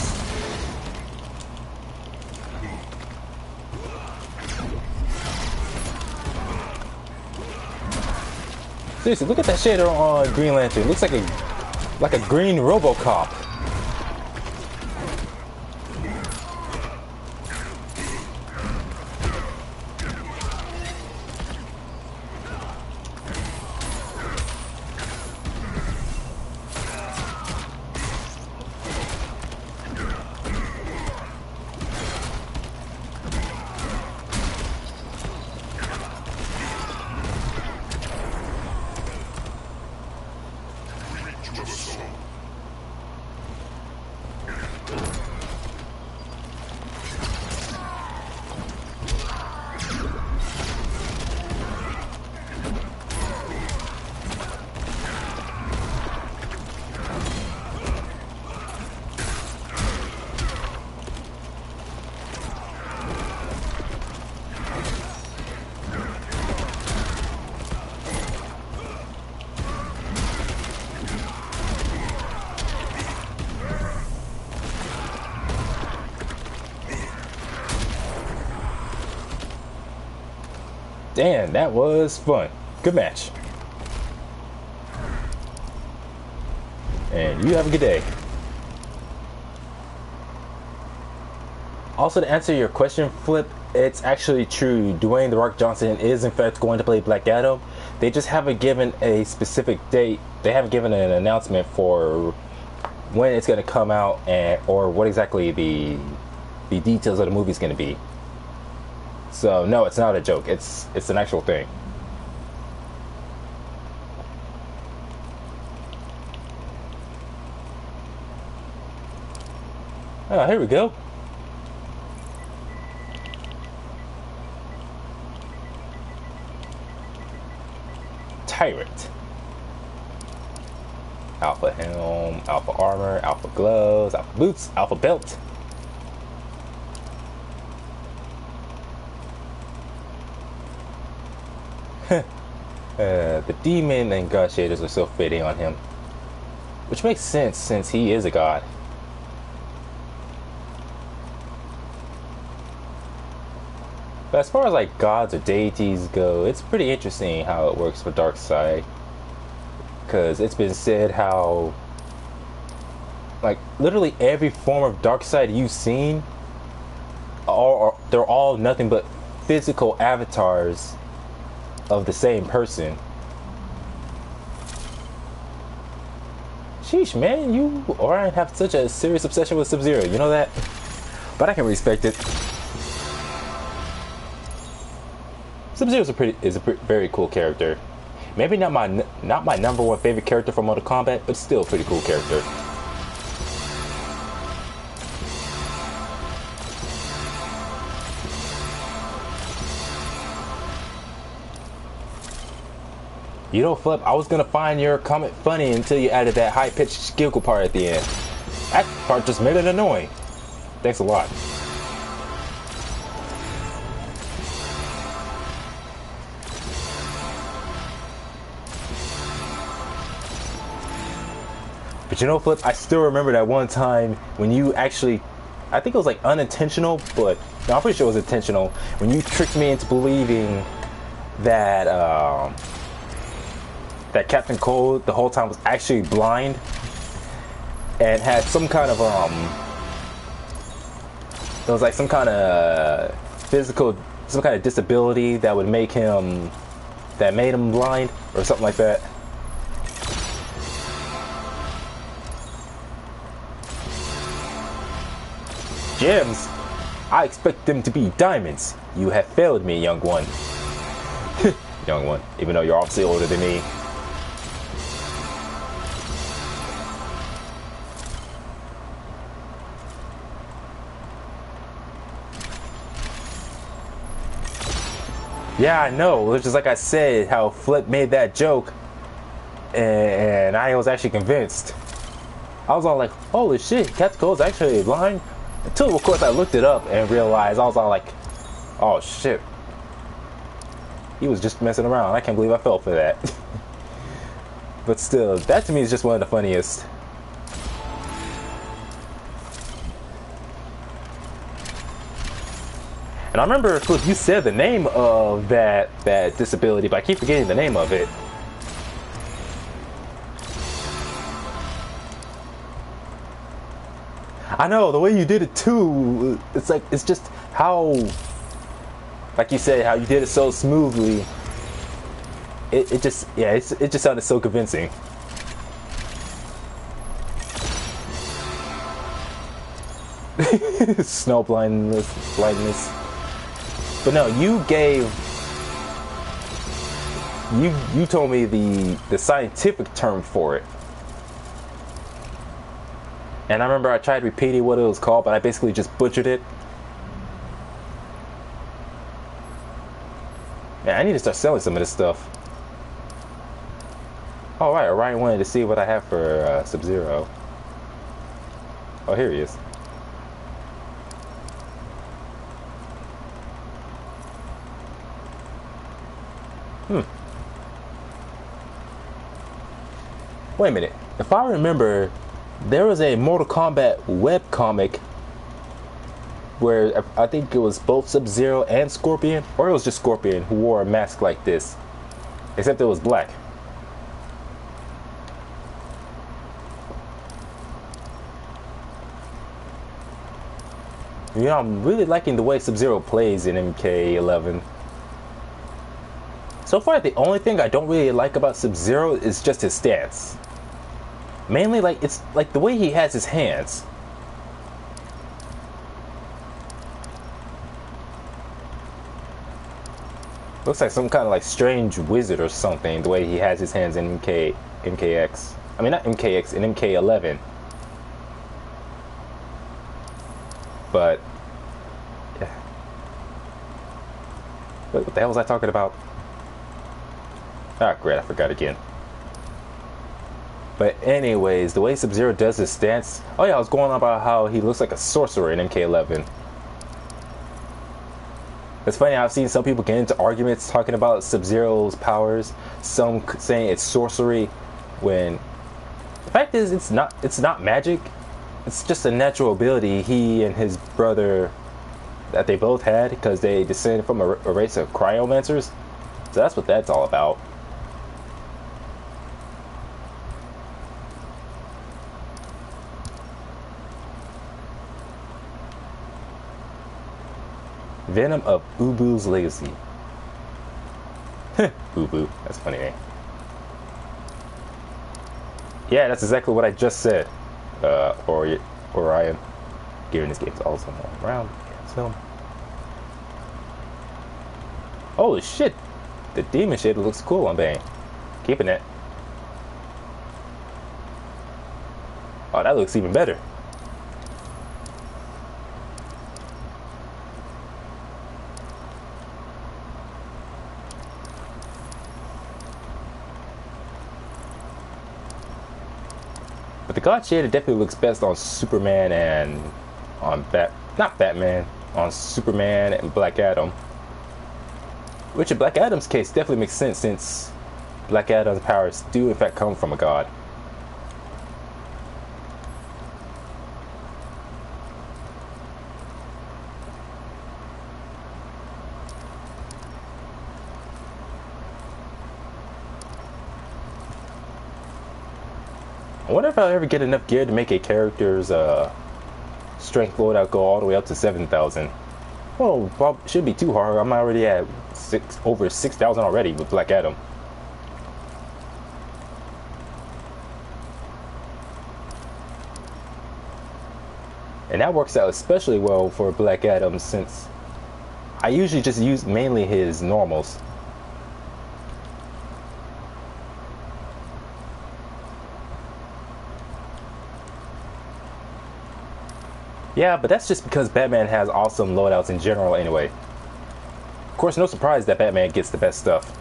Seriously, look at that shader on Green Lantern. It looks like a green RoboCop. Damn, that was fun. Good match. And you have a good day. Also, to answer your question, Flip, it's actually true. Dwayne "The Rock" Johnson is in fact going to play Black Adam. They just haven't given a specific date. They haven't given an announcement for when it's going to come out and or what exactly the details of the movie is going to be. So no, it's not a joke. It's an actual thing. Oh, here we go. Tyrant. Alpha helm, alpha armor, alpha gloves, alpha boots, alpha belt. The demon and god shaders are so fitting on him, which makes sense since he is a god. But as far as like gods or deities go, it's pretty interesting how it works for Darkseid. Because it's been said how, like, literally every form of Darkseid you've seen, they're all nothing but physical avatars of the same person. Sheesh, man, you Orion have such a serious obsession with Sub-Zero. You know that? But I can respect it. Sub-Zero is a very cool character. Maybe not my number one favorite character from Mortal Kombat, but still a pretty cool character. You know, Flip, I was gonna find your comment funny until you added that high-pitched giggle part at the end. That part just made it annoying. Thanks a lot. But you know, Flip, I still remember that one time when you actually, I think it was like unintentional, but no, I'm pretty sure it was intentional, when you tricked me into believing that that Captain Cold the whole time was actually blind and had some kind of there was like some kind of physical, some kind of disability that would make him, that made him blind or something like that. Gems? I expect them to be diamonds. You have failed me, young one. Young one, even though you're obviously older than me. Yeah, I know. It's just like I said, how Flip made that joke, and I was actually convinced. I was all like, holy shit, Captain Cold's actually blind? Until, of course, I looked it up and realized, I was all like, oh shit. He was just messing around. I can't believe I fell for that. But still, that to me is just one of the funniest. And I remember, Flip, you said the name of that disability, but I keep forgetting the name of it. I know, the way you did it too, it's like, it's just how, like you said, how you did it so smoothly. It just, yeah, it just sounded so convincing. Snow blindness. But no, you told me the scientific term for it. And I remember I tried repeating what it was called, but I basically just butchered it. Yeah, I need to start selling some of this stuff. All right, Orion wanted to see what I have for Sub-Zero. Oh, here he is. Wait a minute. If I remember, there was a Mortal Kombat webcomic where I think it was both Sub-Zero and Scorpion, or it was just Scorpion who wore a mask like this, except it was black. You know, I'm really liking the way Sub-Zero plays in MK11. So far, the only thing I don't really like about Sub-Zero is just his stance. Mainly, like, it's like the way he has his hands. Looks like some kind of like strange wizard or something, the way he has his hands in MKX. I mean, not MKX, in MK11. But, yeah. What the hell was I talking about? Ah, great, I forgot again. But anyways, the way Sub-Zero does his stance... Oh yeah, I was going on about how he looks like a sorcerer in MK11. It's funny, I've seen some people get into arguments talking about Sub-Zero's powers. Some saying it's sorcery, when... The fact is, it's not magic. It's just a natural ability he and his brother that they both had, because they descended from a race of cryomancers. So that's what that's all about. Venom of Ubu's Legacy. Ubu, that's a funny name. Yeah, that's exactly what I just said. Orion. Gearing this game's also around. Film. Holy shit! The demon shit looks cool on Bane. Keeping it. Oh, that looks even better. But the God Shader definitely looks best on Superman and on not Batman, on Superman and Black Adam. Which in Black Adam's case definitely makes sense, since Black Adam's powers do in fact come from a god. I wonder if I'll ever get enough gear to make a character's strength loadout go all the way up to 7,000. Well, shouldn't be too hard. I'm already at over 6,000 already with Black Adam. And that works out especially well for Black Adam, since I usually just use mainly his normals. Yeah, but that's just because Batman has awesome loadouts in general anyway. Of course, no surprise that Batman gets the best stuff.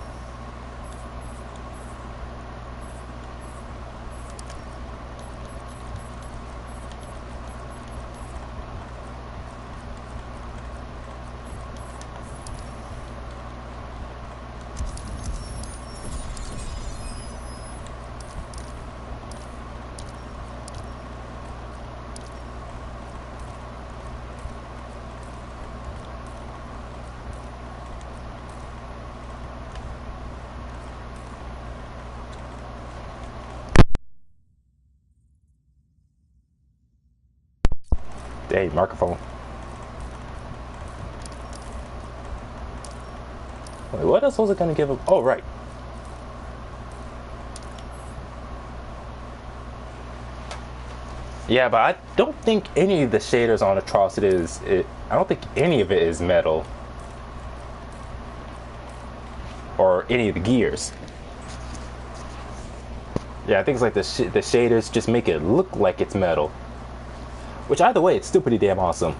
Hey, microphone. Wait, what else was it gonna give him? Oh, right. Yeah, but I don't think any of the shaders on Atrocities, I don't think any of it is metal. Or any of the gears. Yeah, I think it's like the shaders just make it look like it's metal. Which, either way, it's still pretty damn awesome.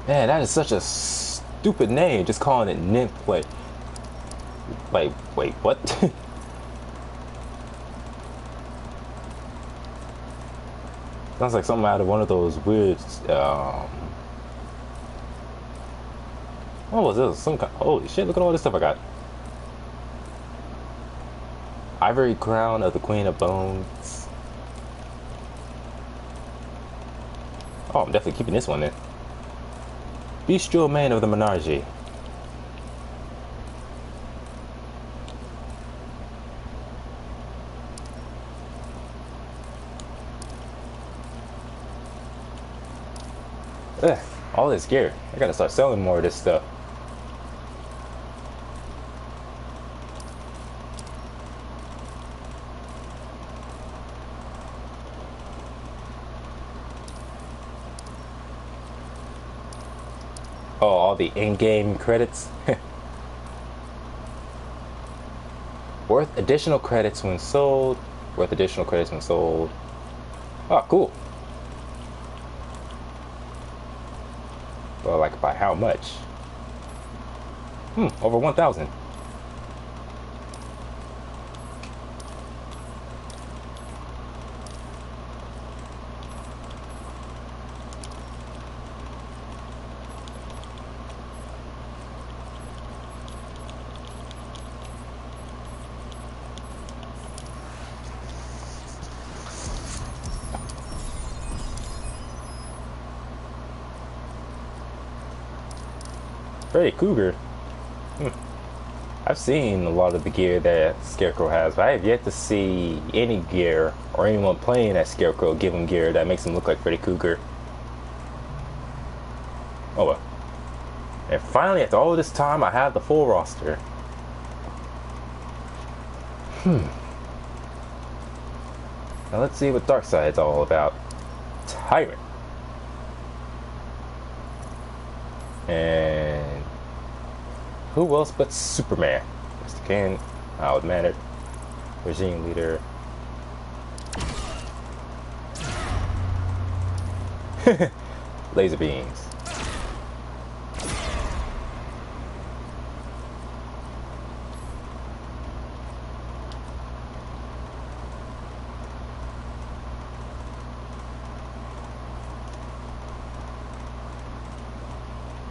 Man, that is such a stupid name, just calling it Nymph. Like, wait, what? Sounds like something out of one of those weird. What was this? Some kind. Holy shit! Look at all this stuff I got. Ivory crown of the Queen of Bones. Oh, I'm definitely keeping this one then. Bestial man of the Menage. Ugh, all this gear. I gotta start selling more of this stuff. Oh, all the in-game credits. Worth additional credits when sold. Worth additional credits when sold. Oh, cool. Well, like by how much? Over 1,000. Freddy Cougar. I've seen a lot of the gear that Scarecrow has, but I have yet to see any gear or anyone playing as Scarecrow give him gear that makes him look like Freddy Cougar. Oh well. And finally, after all this time, I have the full roster. Now let's see what Darkseid's all about. Tyrant. And who else but Superman? Mr. Kane, Mild Mannered, Regime Leader. Laser beams.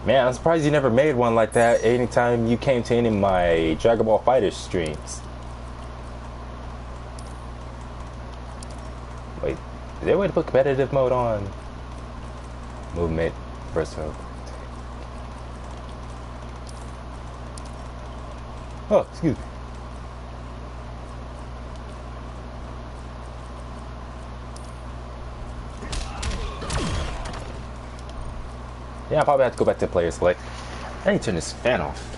Man, I'm surprised you never made one like that anytime you came to any of my Dragon Ball FighterZ streams. Wait, is there a way to put competitive mode on? Movement, versatile. Oh, excuse me. Yeah, I'll probably have to go back to player select. I need to turn this fan off.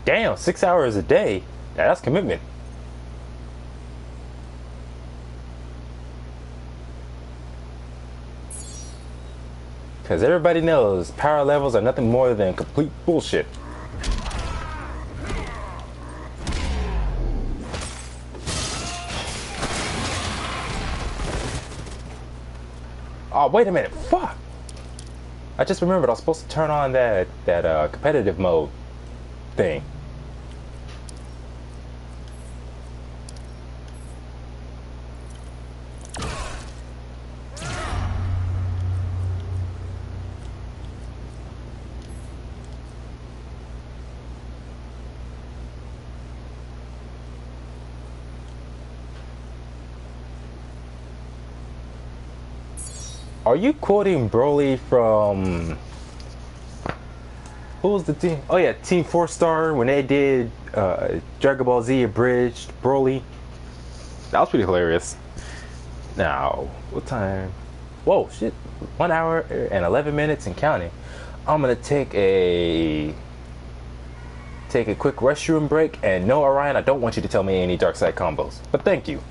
Damn, 6 hours a day. That's commitment. Because everybody knows power levels are nothing more than complete bullshit. Oh, wait a minute. Fuck. I just remembered I was supposed to turn on that competitive mode thing. Are you quoting Broly from... Who was the team? Oh yeah, Team 4-Star when they did Dragon Ball Z Abridged Broly. That was pretty hilarious. Now, what time? Whoa, shit. 1 hour and 11 minutes and counting. I'm gonna take a quick restroom break, and no, Orion, I don't want you to tell me any Darkseid combos, but thank you.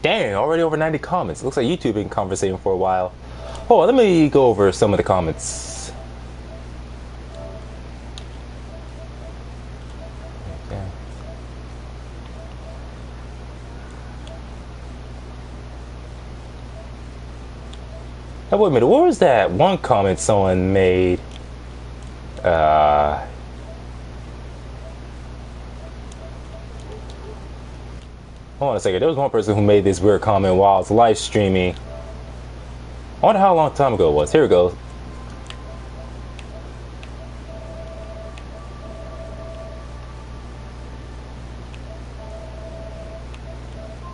Dang, already over 90 comments. Looks like YouTube been conversating for a while. Oh, let me go over some of the comments. Okay. Hey, wait a minute, what was that one comment someone made? Hold on a second. There was one person who made this weird comment while I was live streaming. I wonder how long time ago it was. Here we go.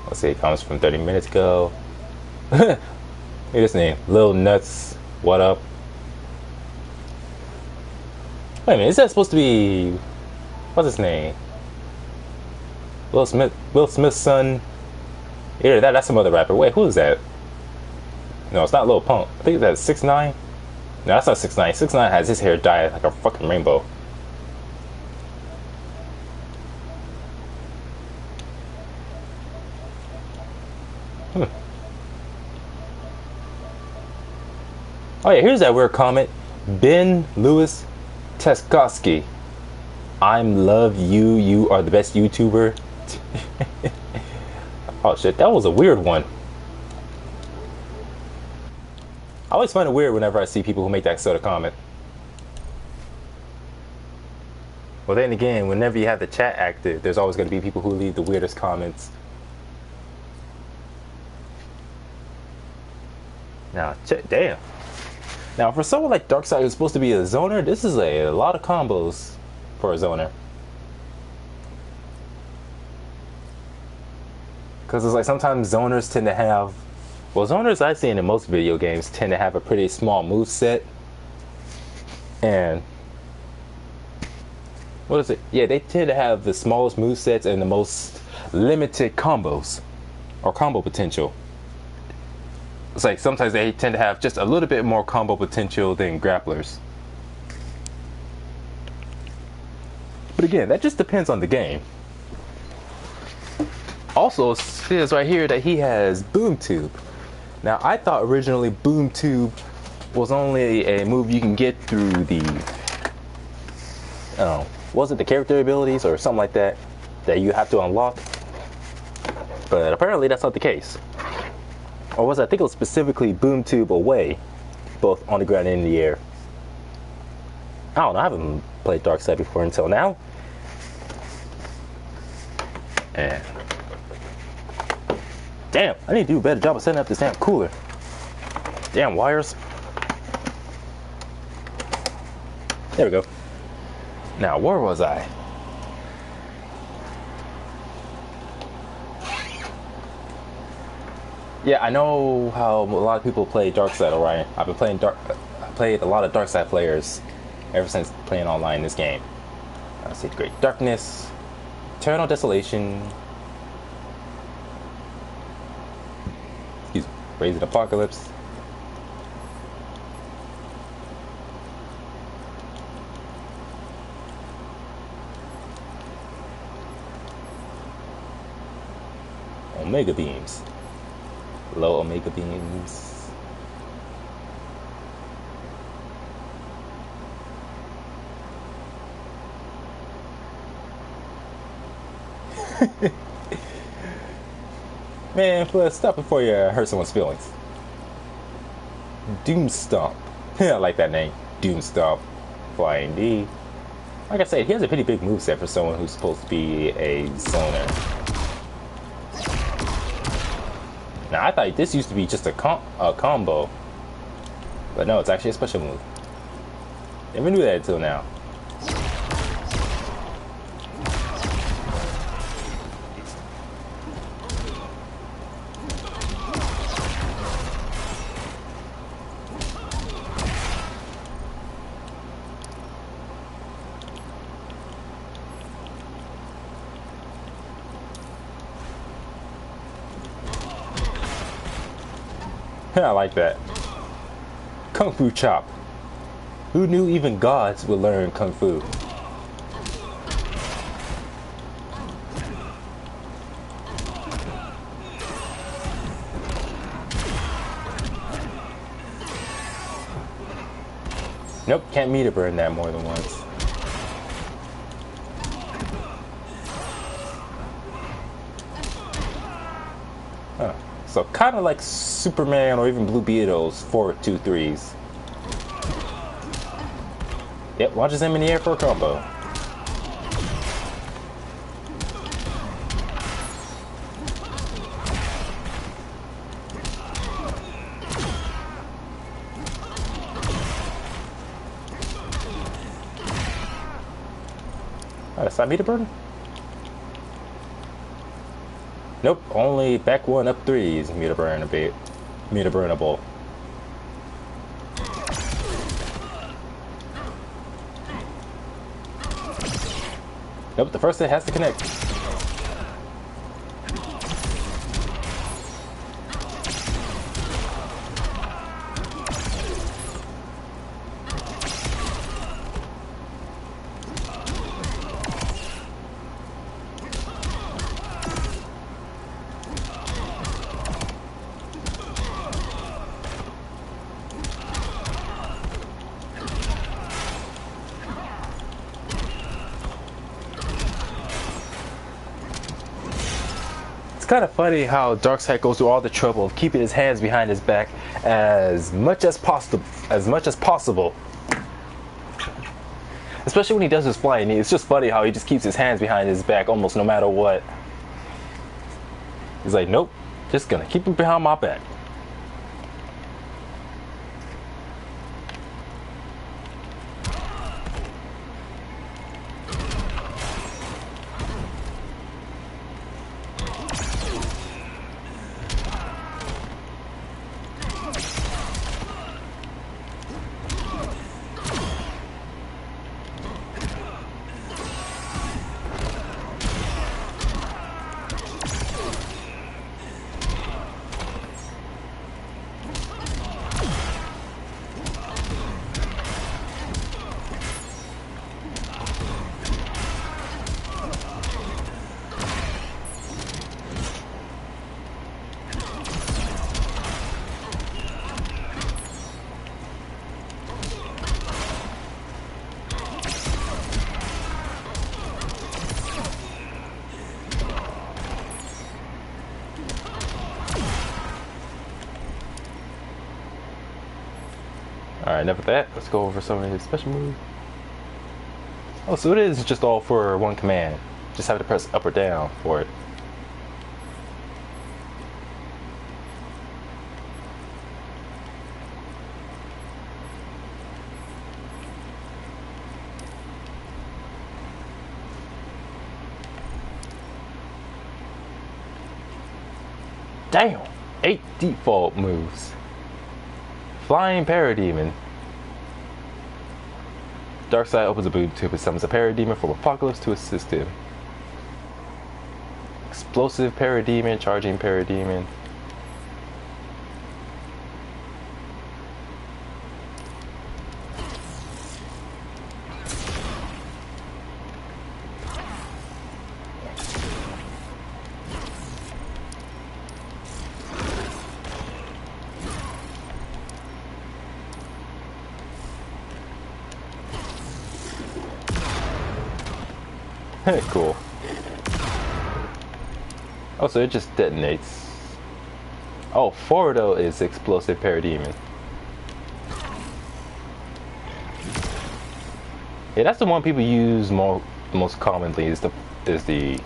Let's see, it comes from 30 minutes ago. Look at this name. Lil Nuts. What up? Wait a minute, is that supposed to be... What's his name? Will Smith's son. Yeah, that's some other rapper. Wait, who is that? No, it's not Lil Pump. I think that's 6ix9ine. No, that's not 6ix9ine. 6ix9ine has his hair dyed like a fucking rainbow. Oh yeah, here's that weird comment. Ben Lewis Teskoski. I'm love you. You are the best YouTuber. Oh shit, that was a weird one. I always find it weird whenever I see people who make that sort of comment. Well then again, whenever you have the chat active, there's always going to be people who leave the weirdest comments. Now, damn. Now for someone like Darkseid who's supposed to be a zoner, this is a lot of combos for a zoner. Because it's like sometimes zoners tend to have, well, zoners I've seen in most video games tend to have a pretty small move set. And what is it? Yeah, they tend to have the smallest move sets and the most limited combos or combo potential. It's like sometimes they tend to have just a little bit more combo potential than grapplers. But again, that just depends on the game. Also, it says right here that he has Boom Tube. Now, I thought originally Boom Tube was only a move you can get through the, was it the character abilities or something like that you have to unlock? But apparently that's not the case. Or was it, I think it was specifically Boom Tube away, both on the ground and in the air. I don't know, I haven't played Darkseid before until now. And damn, I need to do a better job of setting up this damn cooler. Damn wires. There we go. Now, where was I? Yeah, I know how a lot of people play Darkseid Orion. I've been playing I played a lot of Darkseid players ever since playing online this game. Let's see, Great Darkness, Eternal Desolation, excuse me, Raising Apocalypse. Omega Beams. Low Omega Beams. Man, stop before you hurt someone's feelings. Doom Stomp. I like that name. Doom Stomp. Flying D. Like I said, he has a pretty big moveset for someone who's supposed to be a zoner. Now, I thought this used to be just a combo. But no, it's actually a special move. Never knew that until now. I like that. Kung Fu Chop. Who knew even gods would learn Kung Fu? Nope, can't meter burn that more than once. Huh. So kind of like Superman or even Blue Beetle's 4-2-3s. Yep, launches him in the air for a combo. Is that meter burn? Nope, only back one up threes meter burn a bit. Meter burnable. Nope, the first hit has to connect. It's kind of funny how Darkseid goes through all the trouble of keeping his hands behind his back as much as possible. Especially when he does his flying. It's just funny how he just keeps his hands behind his back almost no matter what. He's like, nope, just gonna keep him behind my back. Alright, enough of that. Let's go over some of his special moves. Oh, so it is just all for one command. Just have to press up or down for it. Damn! 8 default moves. Flying Parademon. Darkseid opens a boot tube and summons a Parademon from Apocalypse to assist him. Explosive Parademon, charging Parademon. Cool. Oh, so it just detonates. Oh, Fordo is explosive Parademon. Yeah, that's the one people use most commonly is the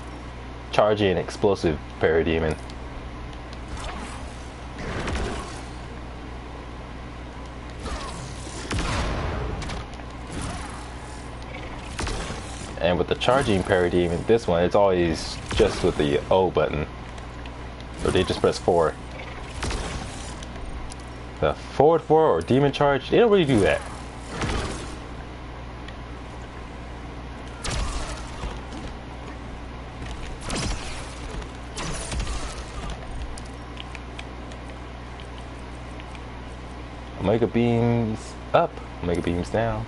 charging explosive Parademon. And with the charging Parademon, this one, it's always just with the O button. So they just press 4. The forward 4 or demon charge, they don't really do that. Omega beams up, Omega beams down.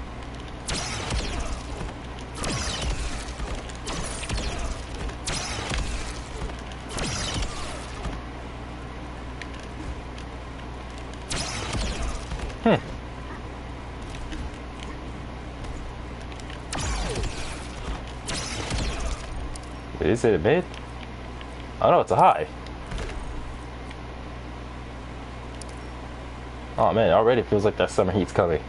Is it a mid? Oh no, it's a high. Oh man, already feels like that summer heat's coming.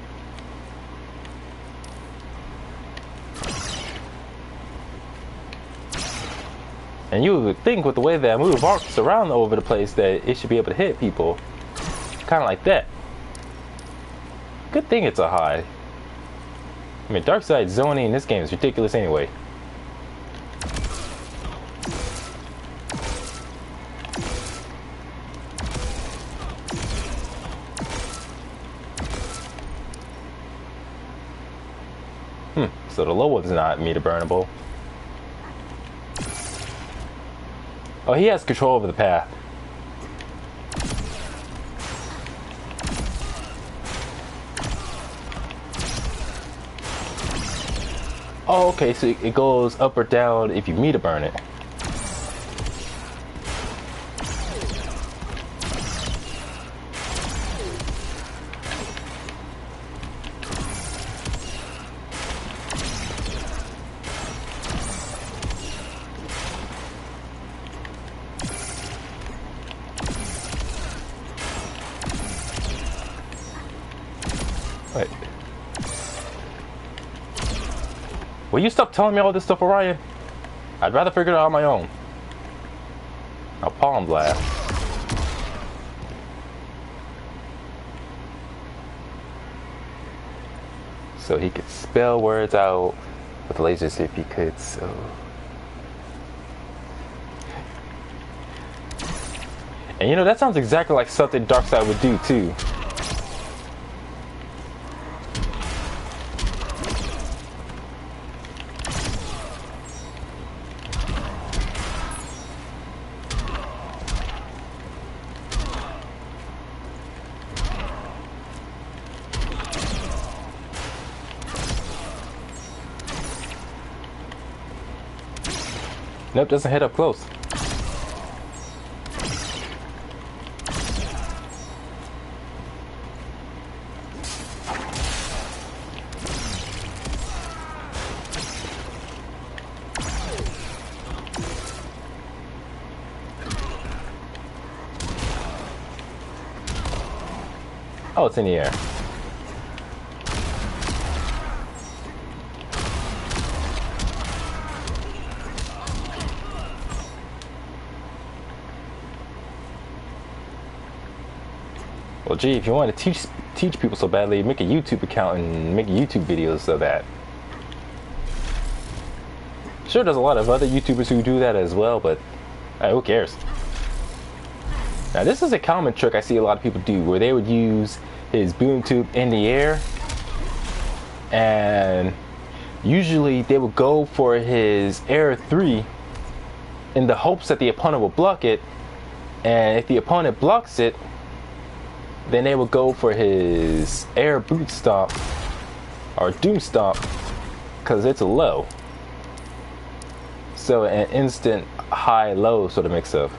And you would think with the way that move arcs around over the place that it should be able to hit people. Kind of like that. Good thing it's a high. I mean, dark side zoning in this game is ridiculous anyway. So the low one's not meter burnable. Oh, he has control over the path. Oh, okay, so it goes up or down if you meter burn it. Wait. Will you stop telling me all this stuff, Orion? I'd rather figure it out on my own. Now, palm blast. So he could spell words out with lasers if he could, so... And you know, that sounds exactly like something Darkseid would do, too. Nope, doesn't hit up close. Oh, it's in the air. Well, gee, if you want to teach people so badly, make a YouTube account and make YouTube videos of that. Sure, there's a lot of other YouTubers who do that as well, but who cares? Now, this is a common trick I see a lot of people do, where they would use his boom tube in the air, and usually they would go for his air 3 in the hopes that the opponent will block it, and if the opponent blocks it, then they will go for his air boot stomp or doom stomp because it's a low. So an instant high low sort of mix up.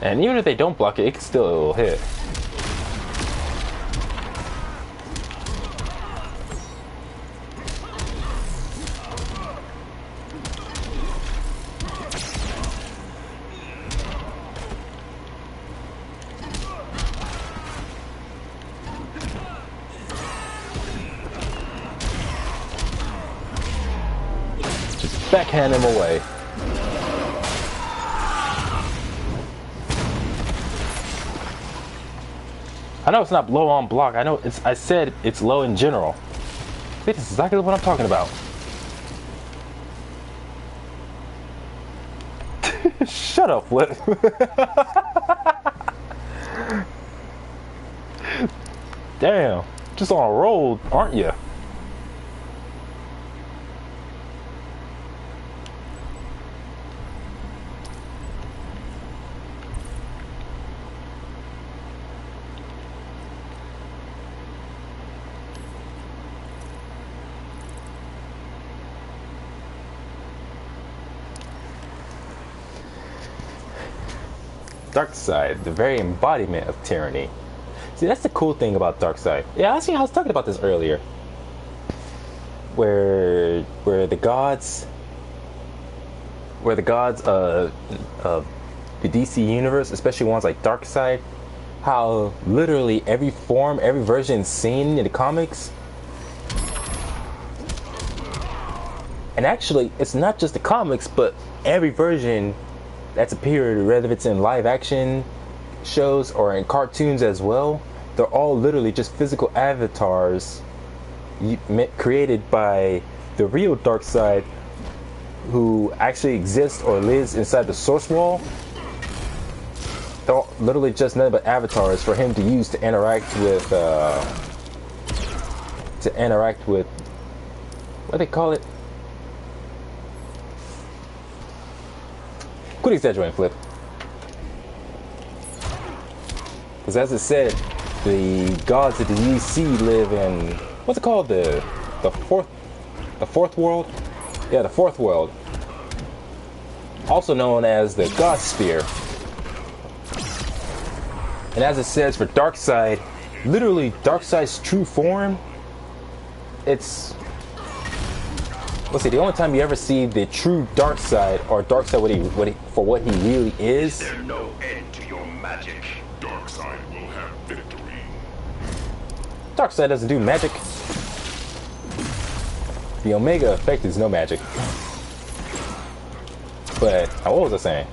And even if they don't block it, it can still hit. Just backhand him away. I know it's not low on block. I know I said it's low in general. This is exactly what I'm talking about. Shut up, Flip. Damn, just on a roll, aren't you? Darkseid, the very embodiment of tyranny. See, that's the cool thing about Darkseid. Yeah, actually, I was talking about this earlier. Where the gods of the DC universe, especially ones like Darkseid, how literally every form, every version seen in the comics, and actually it's not just the comics, but every version that's appeared, whether it's in live action shows or in cartoons as well, they're all literally just physical avatars created by the real Darkseid, who actually exists or lives inside the source wall. They're literally just nothing but avatars for him to use to interact with what do they call it? Quit exaggerating, Flip. Because as I said, the gods of the DC live in, what's it called? The fourth world? Yeah, the fourth world. Also known as the God Sphere. And as it says for Darkseid, literally Darkseid's true form, it's, let's see, the only time you ever see the true Darkseid, or Darkseid for what he really is. Is there no end to your magic? Darkseid will have victory. Darkseid doesn't do magic. The Omega effect is no magic. But what was I saying?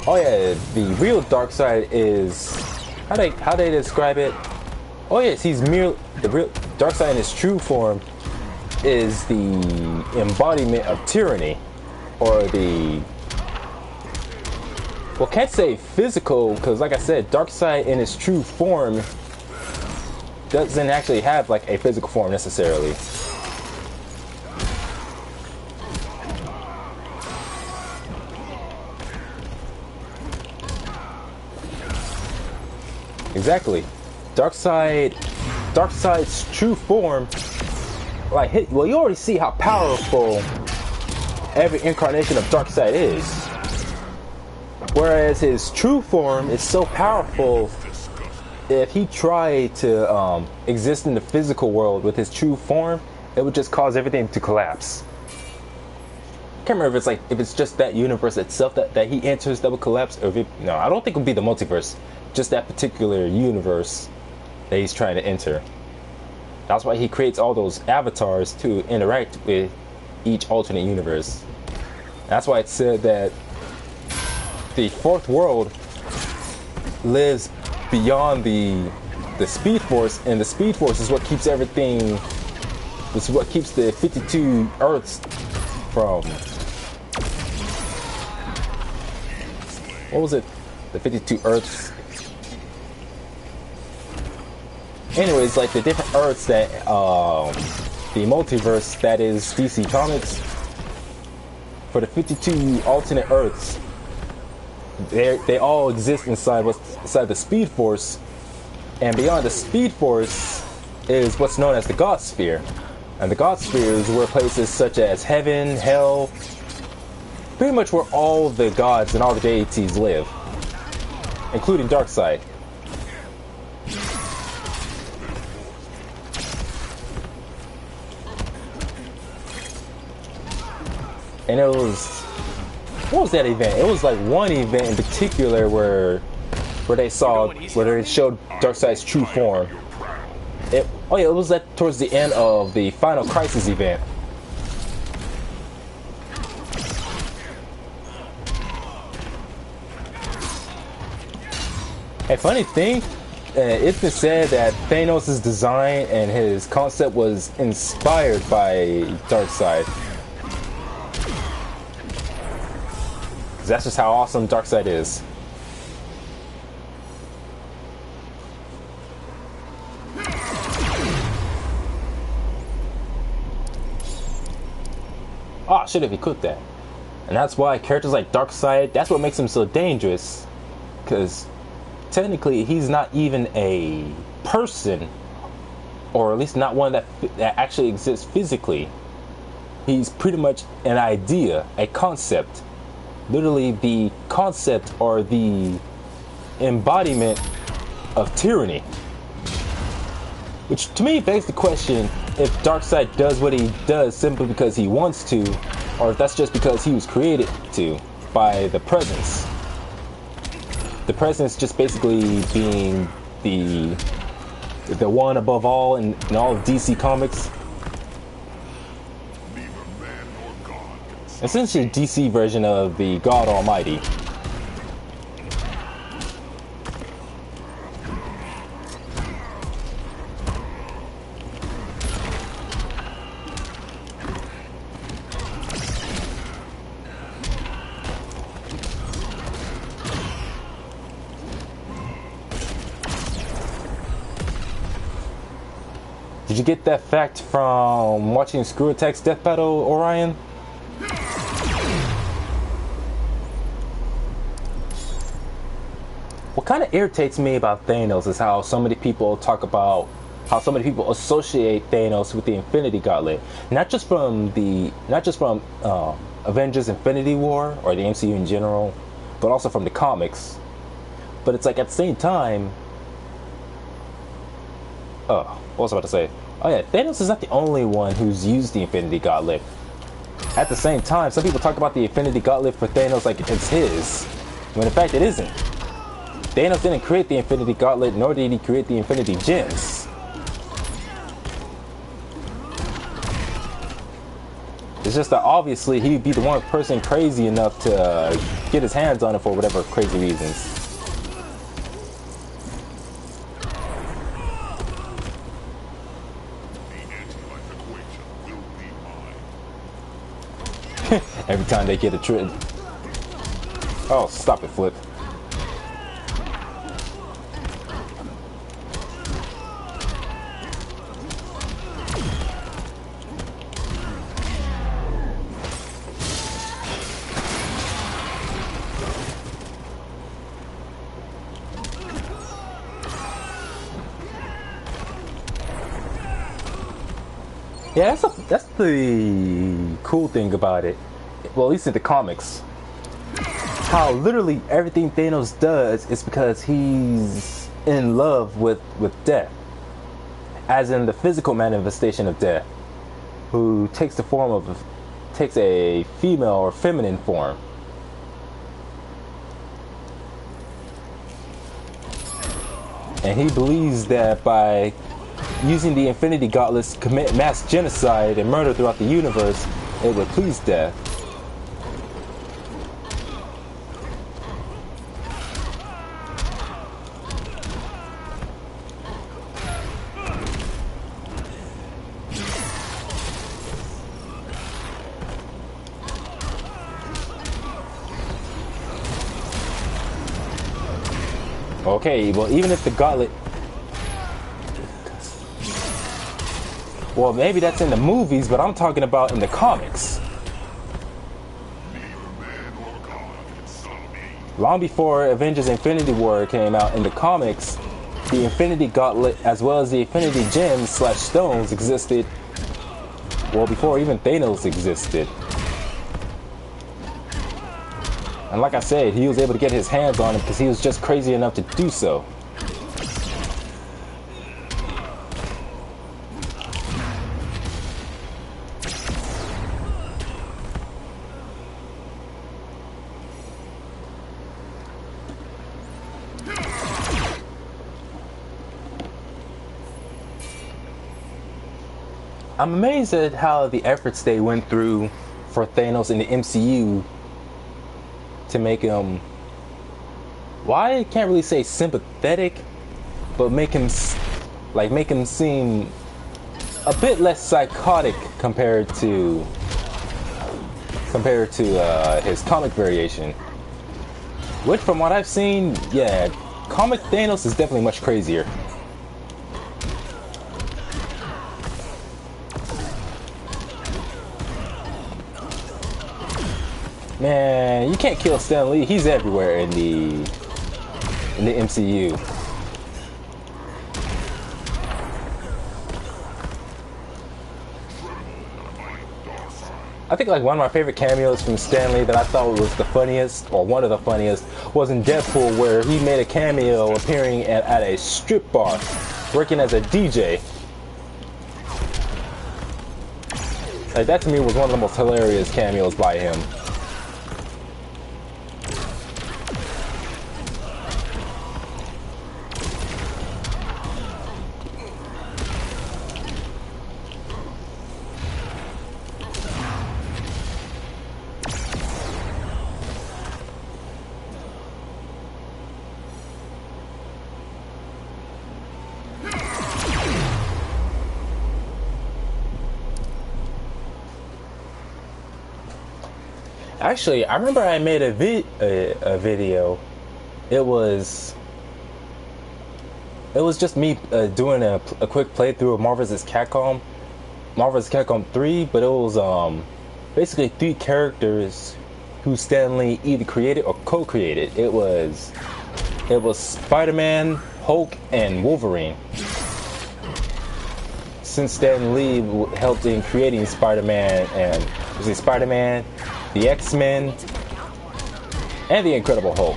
Oh yeah, the real Darkseid is, how they describe it? Oh yes, he's the real Darkseid in his true form is the embodiment of tyranny, or can't say physical, because like I said, Darkseid in his true form doesn't actually have like a physical form necessarily. Exactly. Darkseid's true form, well, you already see how powerful every incarnation of Darkseid is. Whereas his true form is so powerful, if he tried to exist in the physical world with his true form, it would just cause everything to collapse. I can't remember if it's just that universe itself that he enters that would collapse, or no, I don't think it would be the multiverse. Just that particular universe that he's trying to enter. That's why he creates all those avatars to interact with each alternate universe. That's why it said that the fourth world lives beyond the Speed Force, and the Speed Force is what keeps everything. This is what keeps the 52 Earths from. What was it? The 52 Earths. Anyways, like the different Earths that the multiverse that is DC Comics, for the 52 alternate Earths, they all exist inside the Speed Force, and beyond the Speed Force is what's known as the God Sphere. And the God Sphere is where places such as heaven, hell, pretty much where all the gods and all the deities live, including Darkseid. And it was, what was that event? It was like one event in particular where they showed Darkseid's true form. It was towards the end of the Final Crisis event. A funny thing, it's been said that Thanos' design and his concept was inspired by Darkseid. That's just how awesome Darkseid is. Oh, I should have equipped that. And that's why characters like Darkseid, that's what makes him so dangerous. Because technically he's not even a person, or at least not one that actually exists physically. He's pretty much an idea, a concept. Literally the concept or the embodiment of tyranny. Which to me begs the question if Darkseid does what he does simply because he wants to, or if that's just because he was created to by the Presence. The Presence just basically being the one above all in all of DC Comics. Essentially DC version of the God Almighty. Did you get that fact from watching Screw Attack's Death Battle, Orion? What kind of irritates me about Thanos is how so many people associate Thanos with the Infinity Gauntlet. Not just from Avengers Infinity War or the MCU in general, but also from the comics. But it's like at the same time, what was I about to say? Oh yeah, Thanos is not the only one who's used the Infinity Gauntlet. At the same time, some people talk about the Infinity Gauntlet for Thanos like it's his, when in fact it isn't. Thanos didn't create the Infinity Gauntlet, nor did he create the Infinity Gems. It's just that obviously he'd be the one person crazy enough to get his hands on it for whatever crazy reasons. Every time they get a trip. Oh, stop it, Flip. Yeah, that's the cool thing about it. Well, at least in the comics. How literally everything Thanos does is because he's in love with death. As in the physical manifestation of death. Who takes a female or feminine form. And he believes that by using the Infinity Gauntlets to commit mass genocide and murder throughout the universe, it would please death. Okay, well, even if the gauntlet... Well, maybe that's in the movies, but I'm talking about in the comics. Long before Avengers Infinity War came out, in the comics, the Infinity Gauntlet, as well as the Infinity Gems / Stones existed, well, before even Thanos existed. And like I said, he was able to get his hands on it because he was just crazy enough to do so. I'm amazed at how the efforts they went through for Thanos in the MCU to make him, well, I can't really say sympathetic, but make him seem a bit less psychotic compared to his comic variation. Which, from what I've seen, yeah, comic Thanos is definitely much crazier. Man, you can't kill Stan Lee. He's everywhere in the MCU. I think like one of my favorite cameos from Stanley that I thought was the funniest, or one of the funniest, was in Deadpool, where he made a cameo appearing at a strip bar, working as a DJ. Like, that to me was one of the most hilarious cameos by him. Actually, I remember I made a video. It was just me doing a quick playthrough of Marvel vs. Capcom 3, but it was basically 3 characters who Stan Lee either created or co-created. It was Spider-Man, Hulk, and Wolverine. Since Stan Lee helped in creating Spider-Man and Spider-Man, the X-Men, and the Incredible Hulk.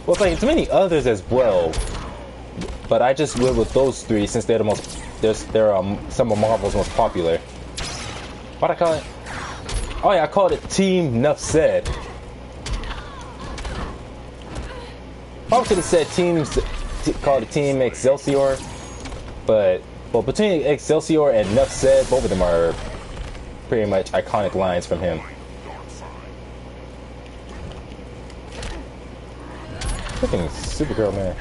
Well, it's like it's many others as well, but I just went with those 3 since they're the most. They're some of Marvel's most popular. What'd I call it? Oh yeah, I called it Team Nuff Said. Probably should have said called it Team Excelsior, but well, between Excelsior and Nuff Said, both of them are pretty much iconic lines from him. Freaking Supergirl, man.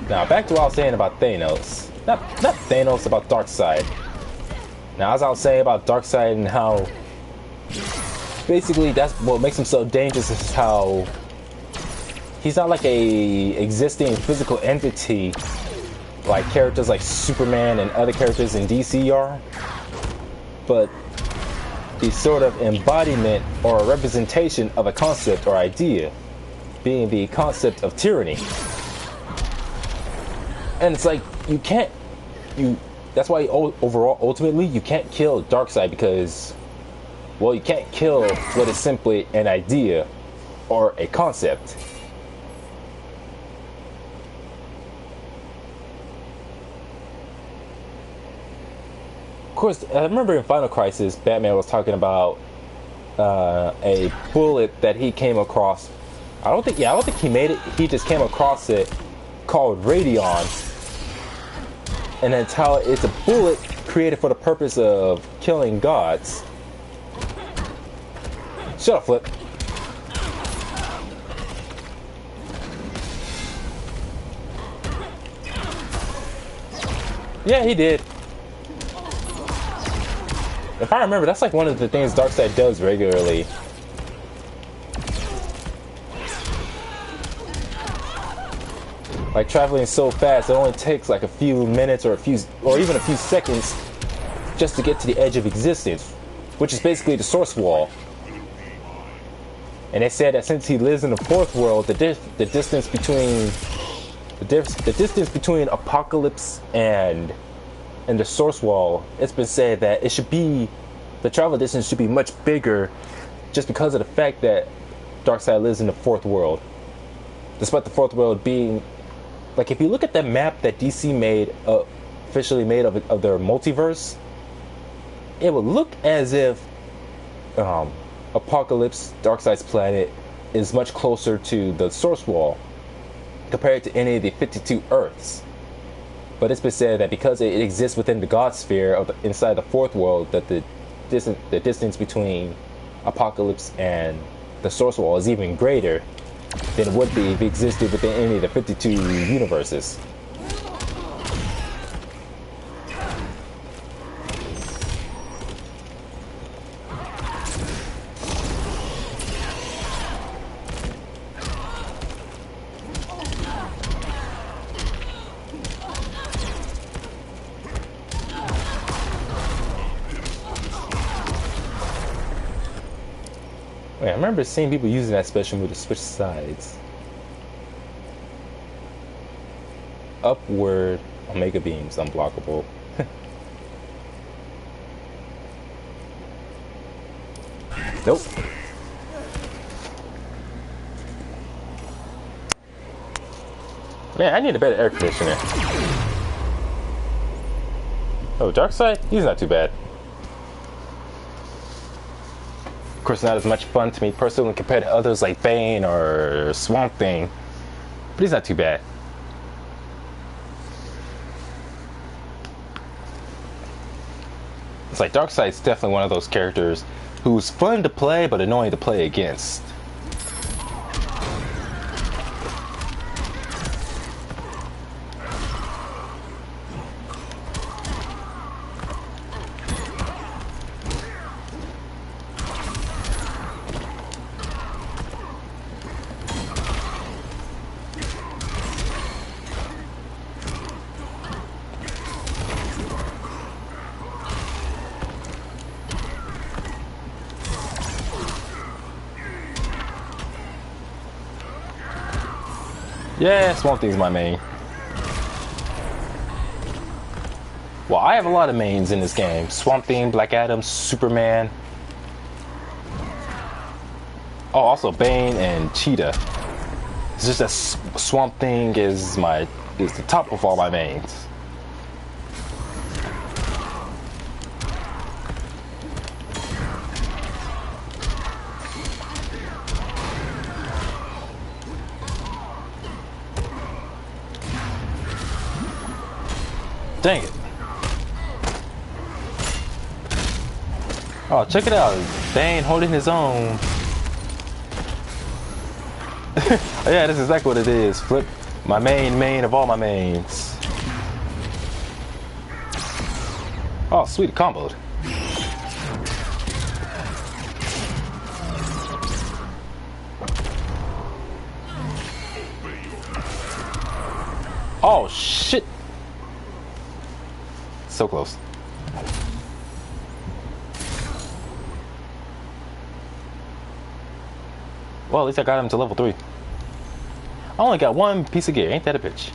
Now back to what I was saying about Thanos. Not Thanos, about Darkseid. Now, as I was saying about Darkseid and how basically that's what makes him so dangerous, is how he's not like a existing physical entity like characters like Superman and other characters in DC are, but the sort of embodiment or a representation of a concept or idea, being the concept of tyranny. And it's like that's why overall, ultimately, you can't kill Darkseid because, well, you can't kill what is simply an idea or a concept. Of course, I remember in Final Crisis, Batman was talking about a bullet that he came across. I don't think he made it. He just came across it, called Radion, and it's how it's a bullet created for the purpose of killing gods. Shut up, Flip. Yeah, he did. If I remember, that's like one of the things Darkseid does regularly. Like traveling so fast, it only takes like a few minutes or even a few seconds just to get to the edge of existence, which is basically the source wall. And they said that since he lives in the fourth world, the distance between Apocalypse and the source wall, it's been said that the travel distance should be much bigger, just because of the fact that Darkseid lives in the fourth world. Despite the fourth world being, like, if you look at the map that DC officially made of their multiverse, it would look as if Apocalypse, Darkseid's planet, is much closer to the source wall compared to any of the 52 Earths. But it's been said that because it exists within the God sphere inside the fourth world, that the distance between Apocalypse and the source wall is even greater than it would be if it existed within any of the 52 universes. Wait, I remember seeing people using that special move to switch sides. Upward Omega beams, unblockable. Nope. Man, I need a better air conditioner. Oh, Darkseid? He's not too bad. Of course, not as much fun to me personally compared to others like Bane or Swamp Thing. But he's not too bad. It's like Darkseid's definitely one of those characters who's fun to play but annoying to play against. Yeah, Swamp Thing's my main. Well, I have a lot of mains in this game. Swamp Thing, Black Adam, Superman. Oh, also Bane and Cheetah. It's just that Swamp Thing is the top of all my mains. Dang it. Oh, check it out. Bane holding his own. Oh, yeah, that's exactly what it is. Flip my main of all my mains. Oh, sweet, comboed. Oh, shit. So close. Well, at least I got him to level 3. I only got one piece of gear. Ain't that a bitch?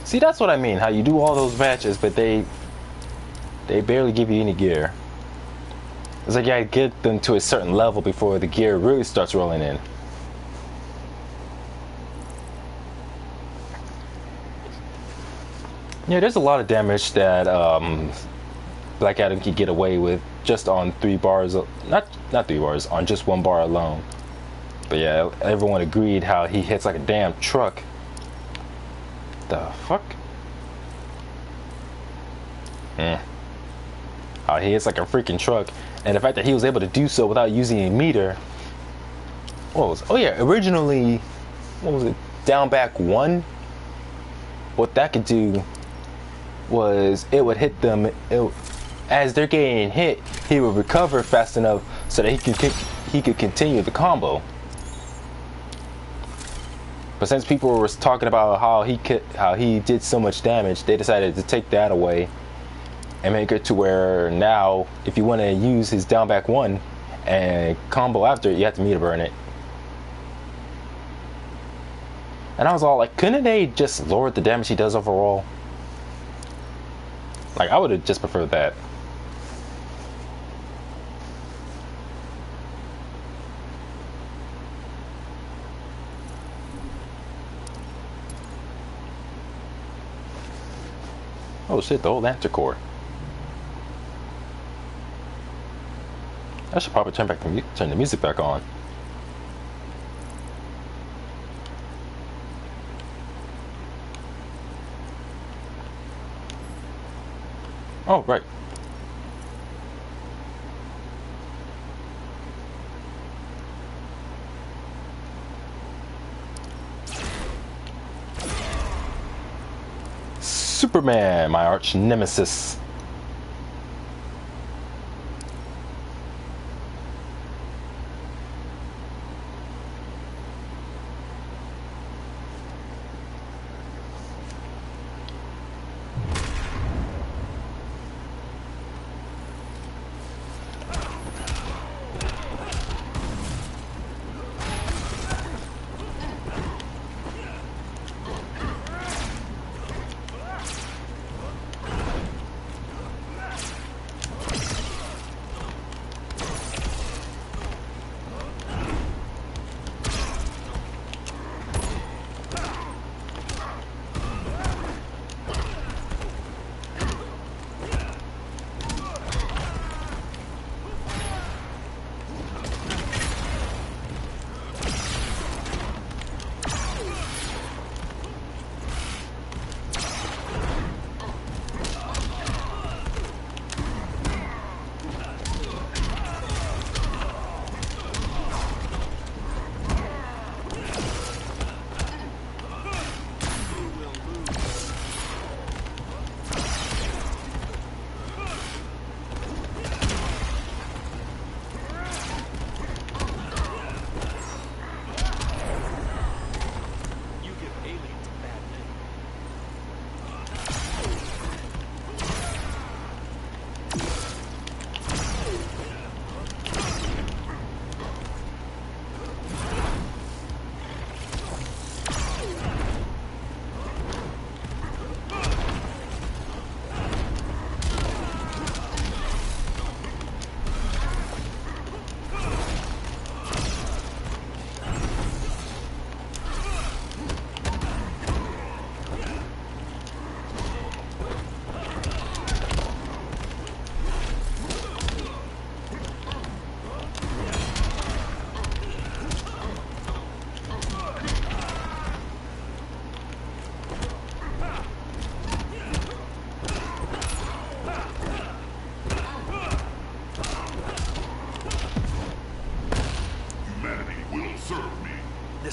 See, that's what I mean. How you do all those matches, but they barely give you any gear. It's like you gotta get them to a certain level before the gear really starts rolling in. Yeah, there's a lot of damage that Black Adam can get away with just on 3 bars. Not 3 bars, on just 1 bar alone. But yeah, everyone agreed how he hits like a damn truck. The fuck? How he hits like a freaking truck. And the fact that he was able to do so without using a meter. What was? Oh yeah, originally, what was it? Down back 1? What that could do was it would hit them. As they're getting hit, he would recover fast enough so that he could continue the combo. But since people were talking about how he did so much damage, they decided to take that away and make it to where now, if you want to use his down back 1 and combo after it, you have to meter burn it. And I was all like, couldn't they just lower the damage he does overall? Like, I would have just preferred that. Oh shit, the old Lantern Core. I should probably turn the music back on. Oh, right. Superman, my arch nemesis.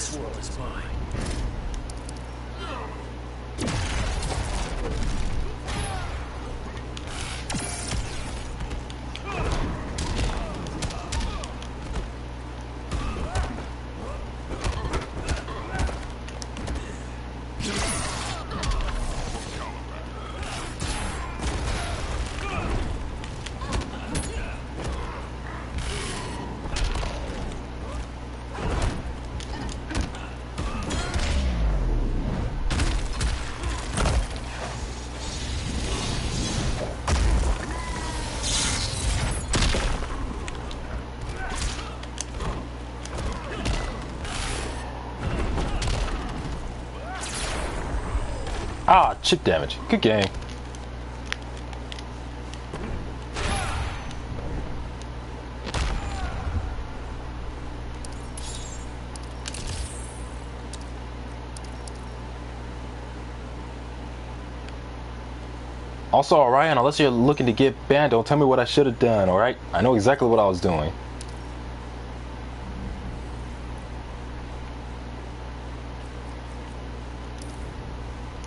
this world is mine. Ah, chip damage. Good game. Also, Orion, unless you're looking to get banned, don't tell me what I should have done, alright? I know exactly what I was doing.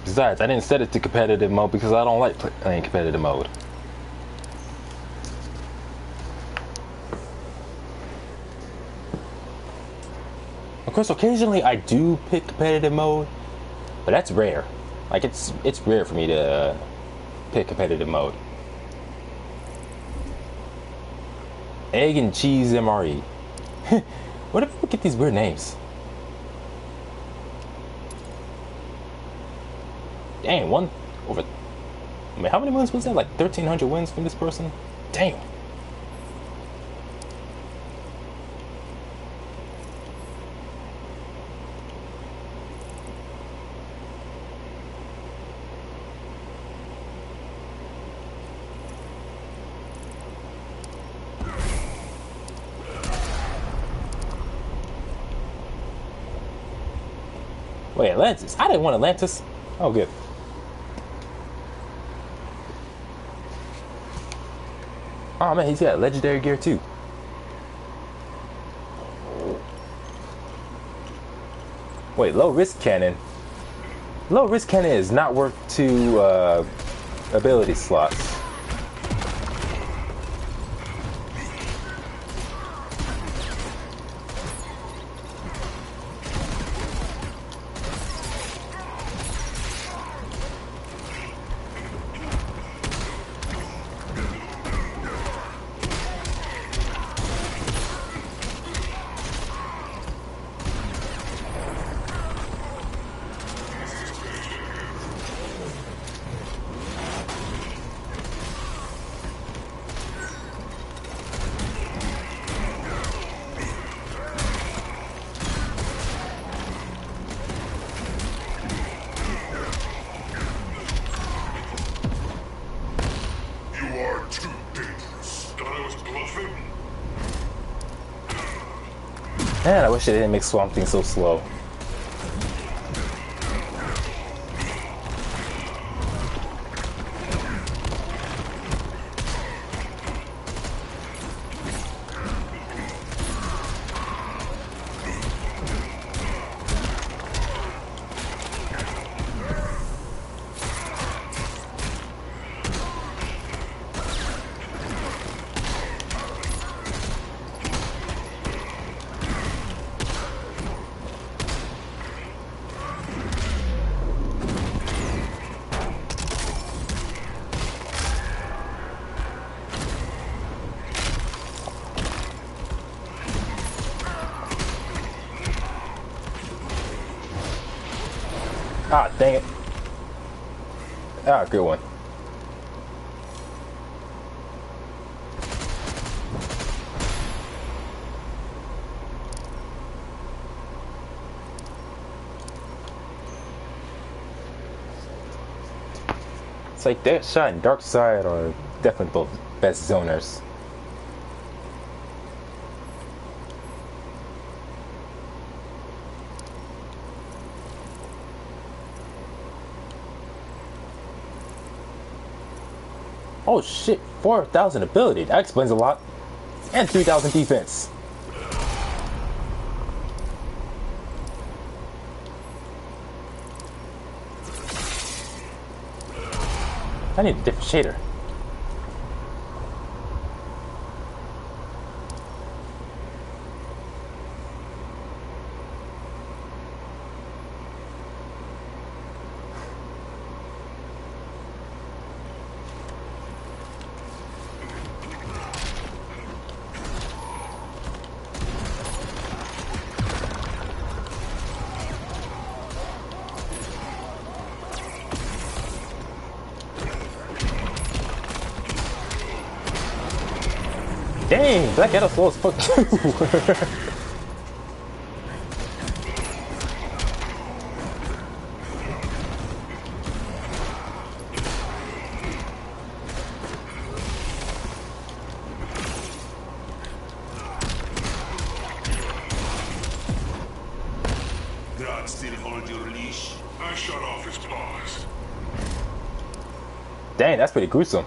Besides, I didn't set it to competitive mode because I don't like playing competitive mode. Of course, occasionally I do pick competitive mode, but that's rare. Like, it's rare for me to pick competitive mode. Egg and cheese MRE. Where do people get these weird names? Dang, one over. I mean, how many wins was that? Like 1,300 wins from this person? Damn. Wait, Atlantis? I didn't want Atlantis. Oh, good. Oh man, he's got legendary gear too. Wait, low risk cannon. Low risk cannon is not worth 2 ability slots. Man, I wish they didn't make Swamp Thing so slow. Ah, dang it. Ah, good one. It's like Deadshot and Darkseid are definitely both best zoners. Oh shit, 4,000 ability. That explains a lot. And 3,000 defense. I need a different shader. Dang, Black Adam's slow as fuck too. God still hold your leash? I shut off his paws. Dang, that's pretty gruesome.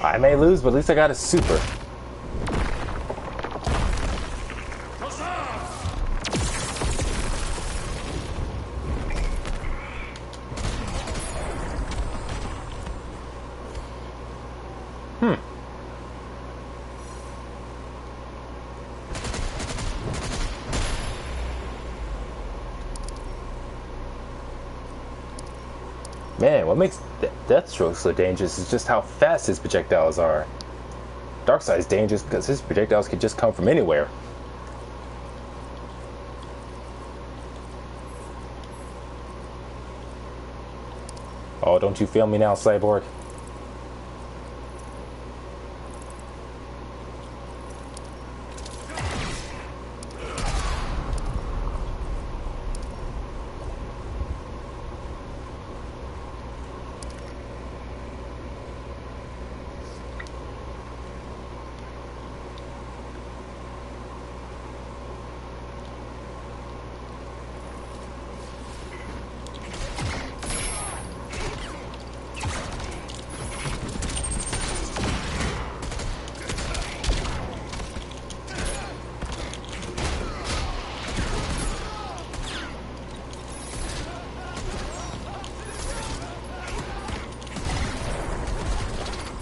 I may lose, but at least I got a super. Man, what makes Deathstroke so dangerous is just how fast his projectiles are. Darkseid's dangerous because his projectiles can just come from anywhere. Oh, don't you feel me now, Cyborg?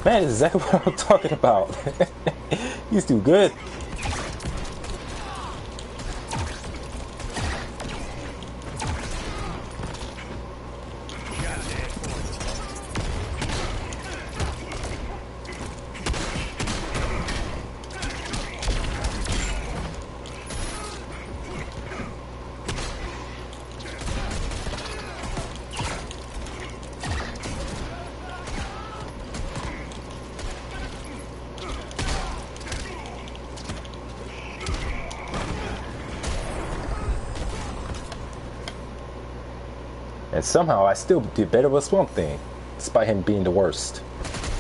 Man, this is exactly what I'm talking about. He's too good. And somehow I still did better with Swamp Thing, despite him being the worst.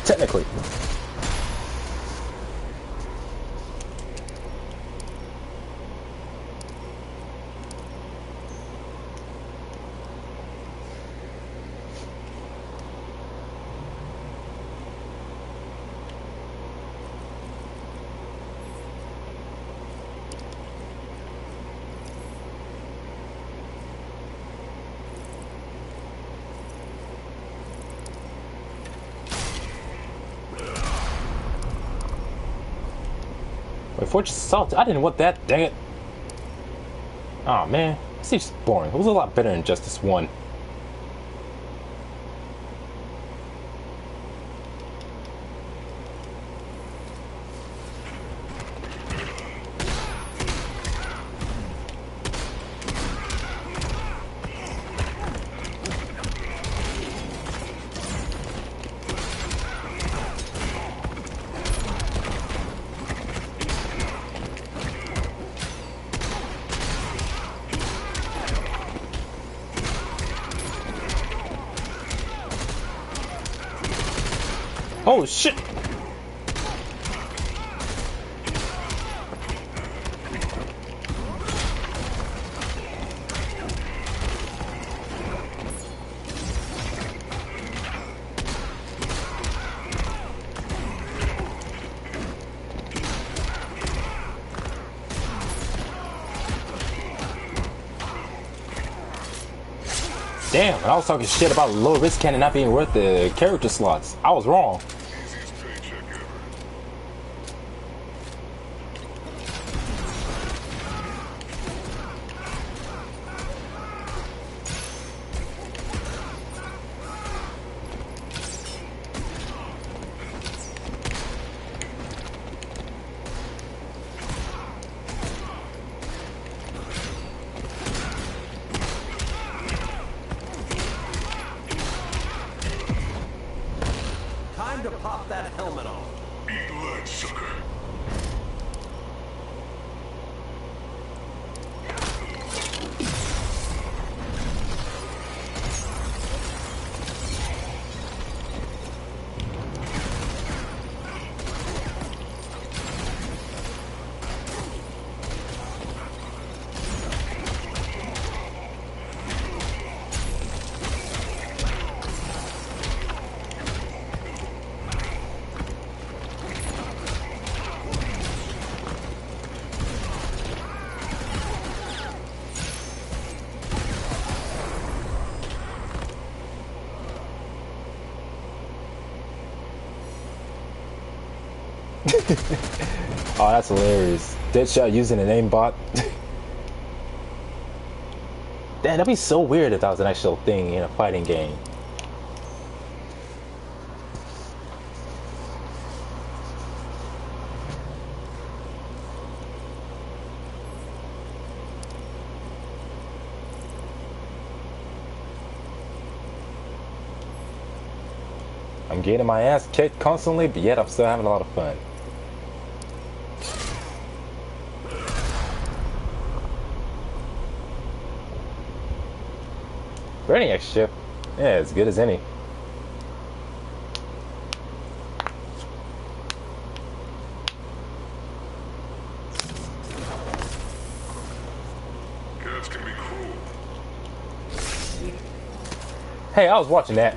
Technically. Wait, Fortress Assault? I didn't want that, dang it. Aw, man. This is just boring. It was a lot better than Justice 1. Oh shit! Damn, and I was talking shit about low risk cannon not being worth the character slots. I was wrong. Easiest paycheck ever. Time to pop that helmet off. Eat lead, sucker. Oh, that's hilarious. Deadshot using an aimbot. Damn, that'd be so weird if that was an actual thing in a fighting game. I'm getting my ass kicked constantly, but yet I'm still having a lot of fun. Brainiac ship, yeah, as good as any. Cats can be cruel. Hey, I was watching that.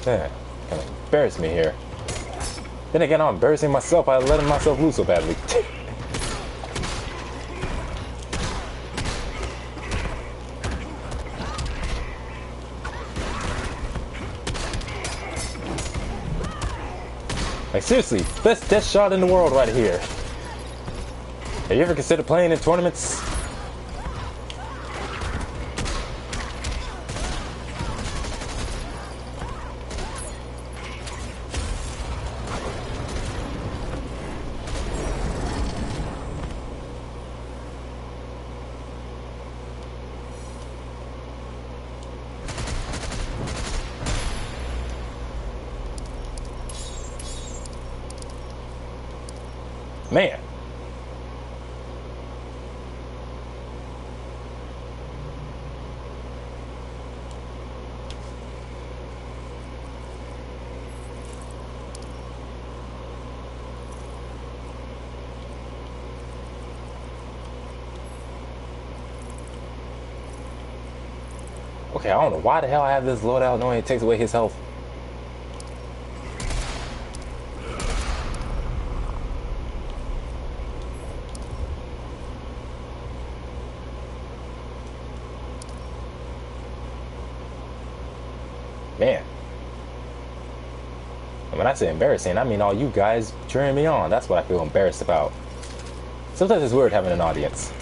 Yeah, kind of embarrassed me here. Then again, I'm embarrassing myself by letting myself lose so badly. Like seriously, best death shot in the world right here. Have you ever considered playing in tournaments? Man. Okay, I don't know why the hell I have this loadout knowing it takes away his health. Man. And when I say embarrassing, I mean all you guys cheering me on. That's what I feel embarrassed about. Sometimes it's weird having an audience.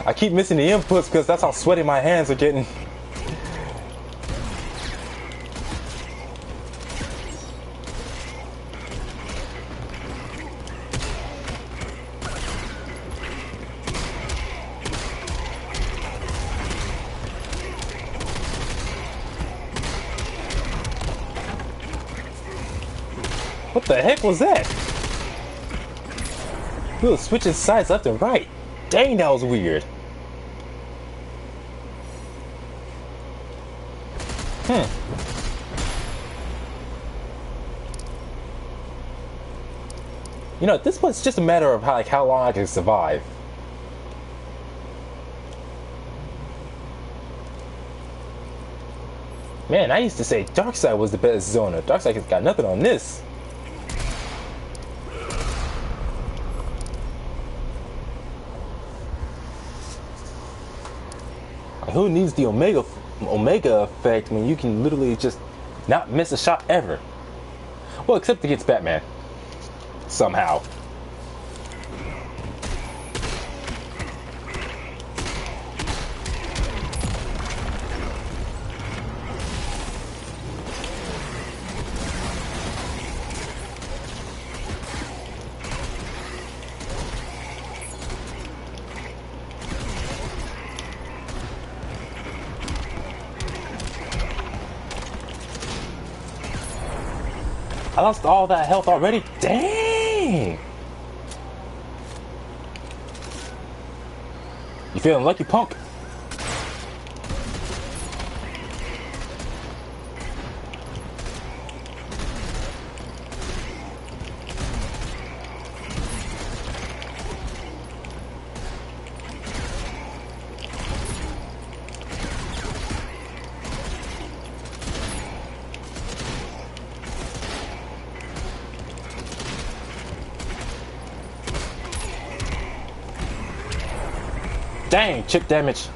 I keep missing the inputs because that's how sweaty my hands are getting. What the heck was that? We were switching sides left and right. Dang, that was weird. You know, at this point, it's just a matter of how long I can survive. Man, I used to say Darkseid was the best zoner. Darkseid has got nothing on this. Who needs the Omega effect when you can literally just not miss a shot ever? Well, except against Batman. Somehow. I lost all that health already? Dang! You feeling lucky, punk? Dang, chip damage.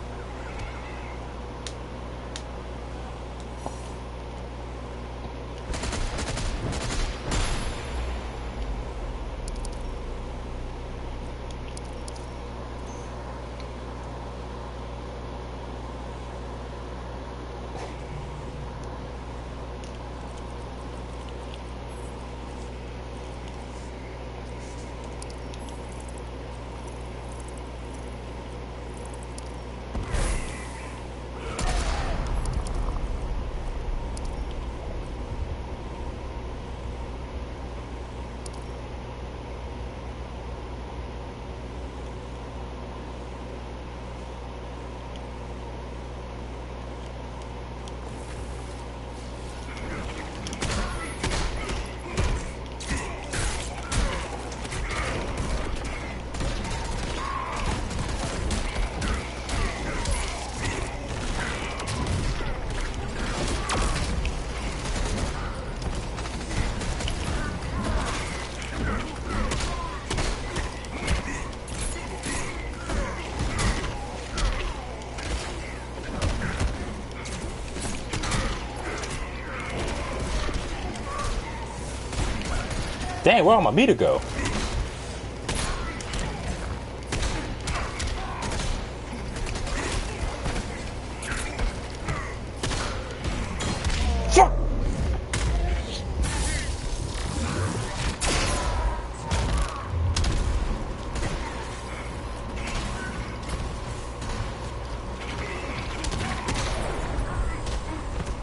Dang, where all my meter go?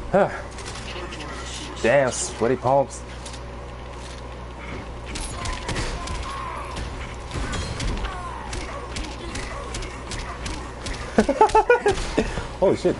Fuck! Damn, sweaty palms. Holy shit.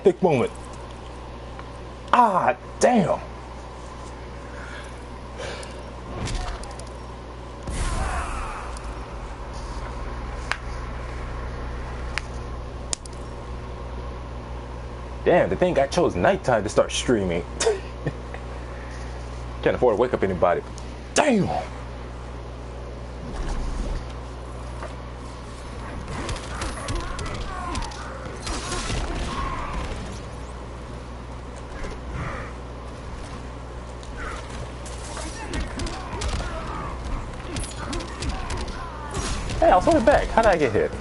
epic moment. Ah, damn. Damn, the thing I chose nighttime to start streaming. Can't afford to wake up anybody. Damn. Hey, I was holding back. How did I get hit?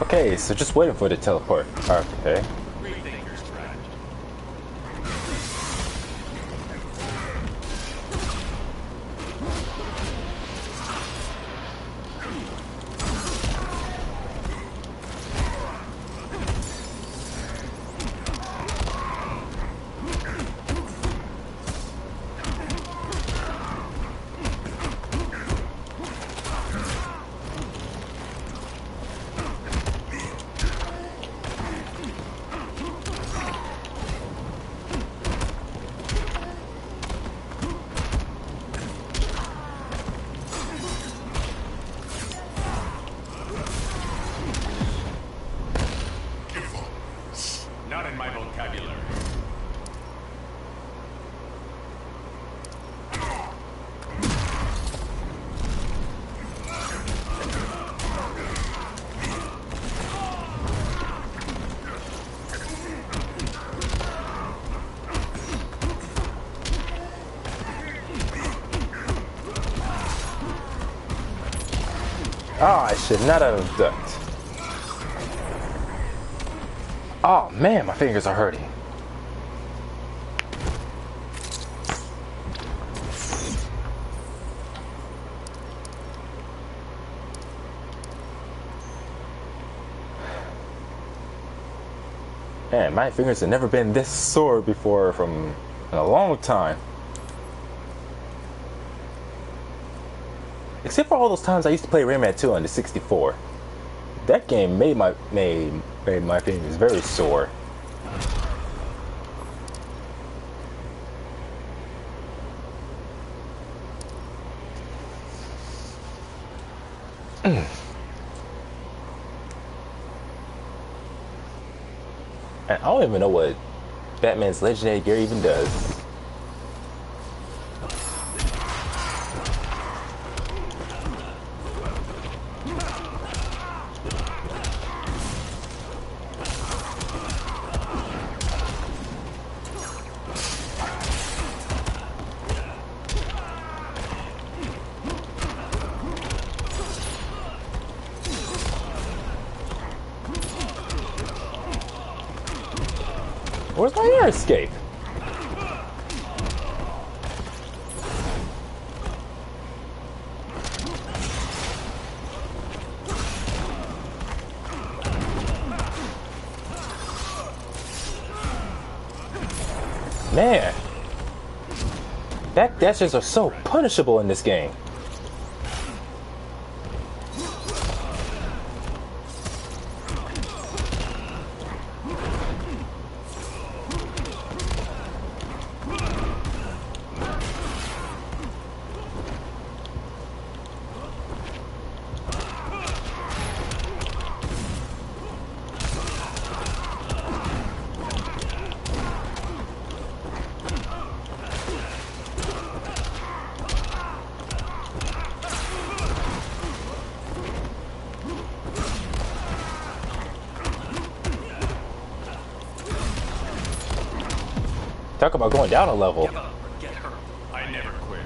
Okay, so just waiting for the teleport. Okay. Rethink your strategy. Not in my vocabulary. Oh, I should not have ducked. Oh man, my fingers are hurting. Man, my fingers have never been this sore before from in a long time. Except for all those times I used to play Rayman 2 on the 64. That game made my fingers very sore. And I don't even know what Batman's legendary gear even does. Where's my air escape? Man, back dashes are so punishable in this game. Talk about going down a level. Give up or get hurt. I never quit.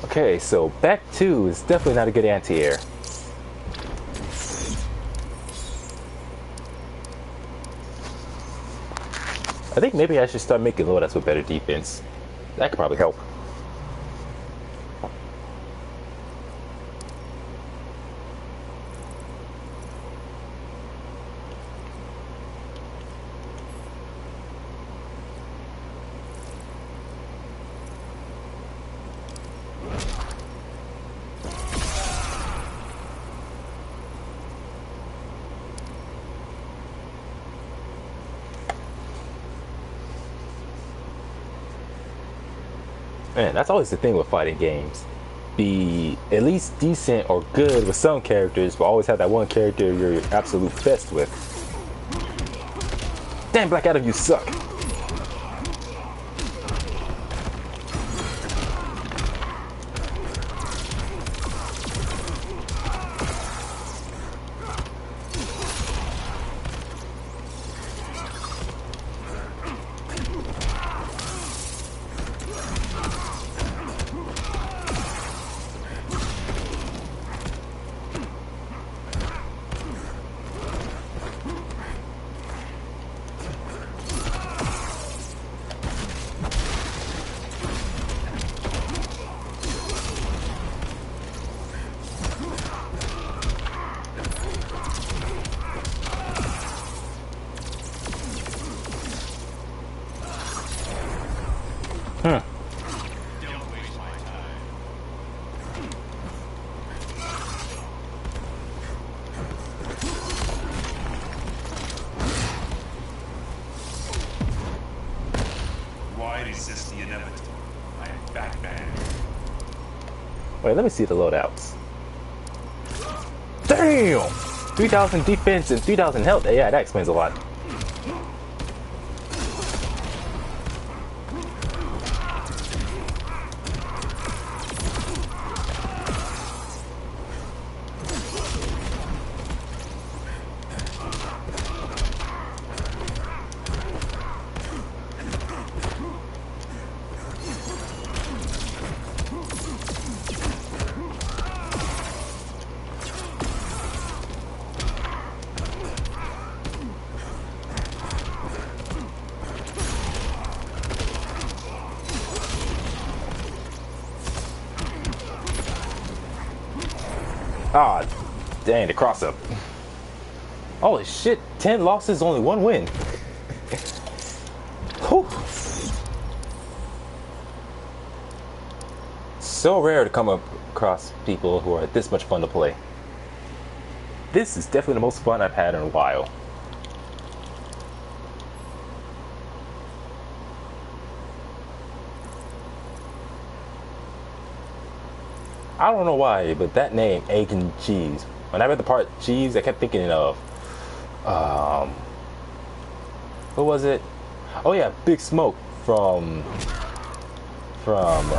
Okay, so back 2 is definitely not a good anti-air. I think maybe I should start making loadouts with better defense. That could probably help. Man, that's always the thing with fighting games. Be at least decent or good with some characters, but always have that one character you're absolute best with. Damn, Black Adam, you suck. Don't waste my time. Why resist the inevitable? I am Batman. Wait, let me see the loadouts. Damn! 3,000 defense and 3,000 health. Yeah, that explains a lot. Ah, dang, the cross up. Holy shit, 10 losses, only 1 win. Whew. So rare to come across people who are this much fun to play. This is definitely the most fun I've had in a while. I don't know why, but that name, Agent Cheese. When I read the part Cheese, I kept thinking of, what was it? Oh yeah, Big Smoke from trying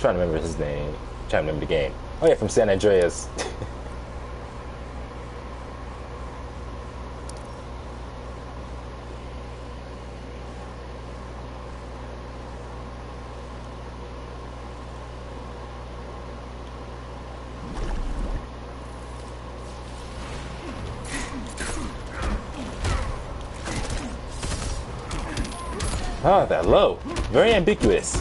to remember his name, trying to remember the game. Oh yeah, from San Andreas. Ah, that low. Very ambiguous.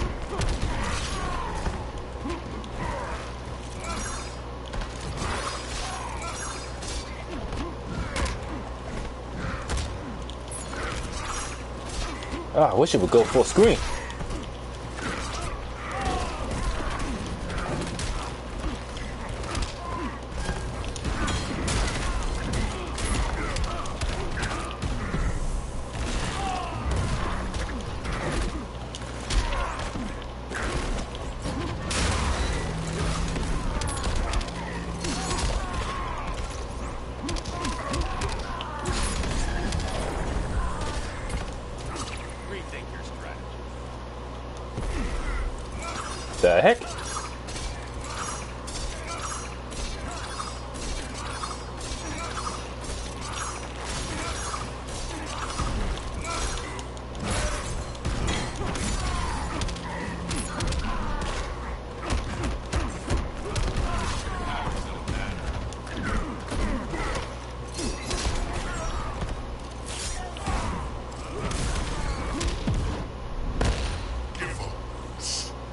Ah, I wish it would go full screen. The heck?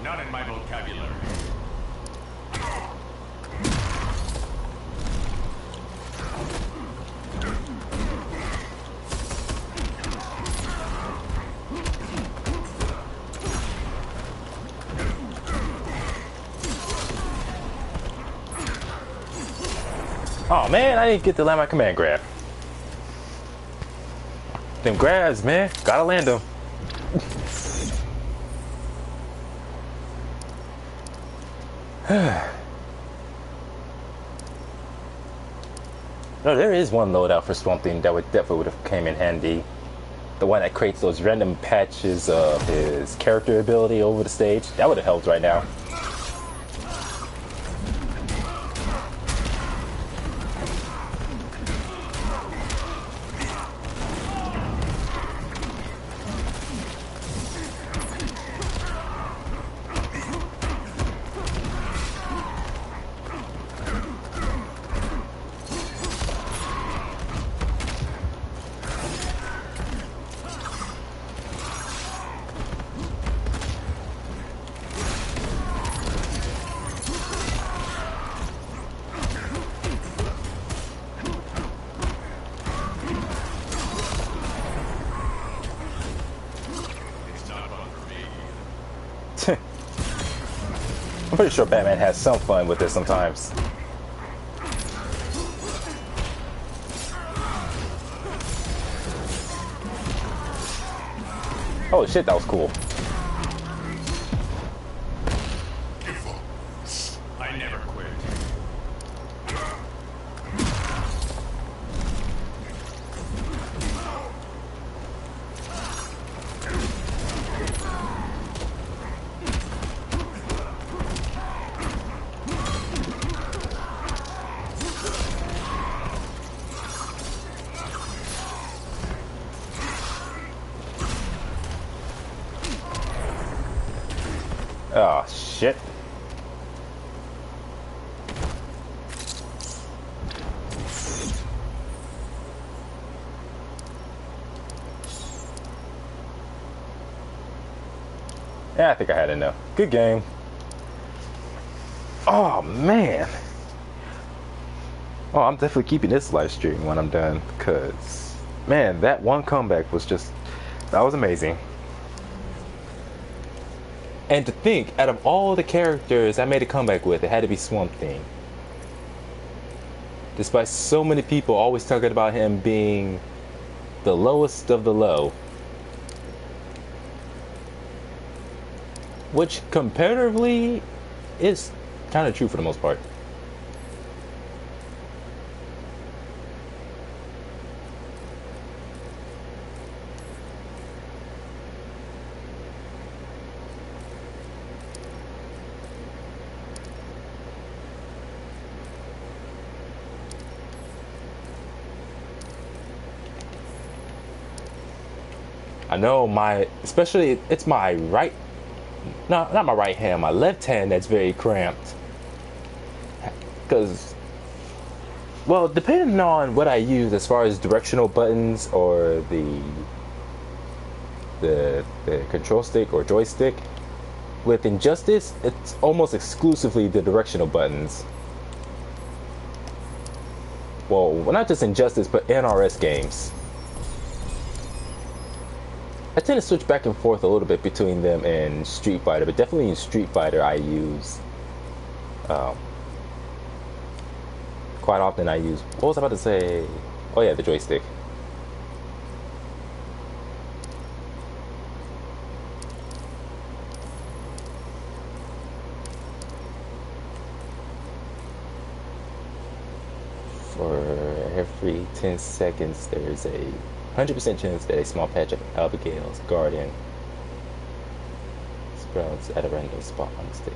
Not in my vocabulary. Oh man, I didn't get to land my command grab. Them grabs, man. Gotta land them. No, there is one loadout for Swamp Thing that definitely would have came in handy. The one that creates those random patches of his character ability over the stage. That would have helped right now. I'm pretty sure Batman has some fun with this sometimes. Oh shit, that was cool. I never quit. Oh shit. Yeah, I think I had enough. Good game. Oh man. Oh, I'm definitely keeping this live stream when I'm done, because man, that one comeback was just, that was amazing. And to think, out of all the characters I made a comeback with, it had to be Swamp Thing. Despite so many people always talking about him being the lowest of the low. Which comparatively is kind of true for the most part. I know especially it's my right, no, not my right hand, my left hand that's very cramped. Because, well, depending on what I use as far as directional buttons or the control stick or joystick, with Injustice, it's almost exclusively the directional buttons. Well, not just Injustice, but NRS games. I tend to switch back and forth a little bit between them and Street Fighter, but definitely in Street Fighter I use, quite often I use, what was I about to say? Oh yeah, the joystick. For every 10 seconds there's a 100% chance that a small patch of Abigail's Guardian grounds at a random spot on the stage.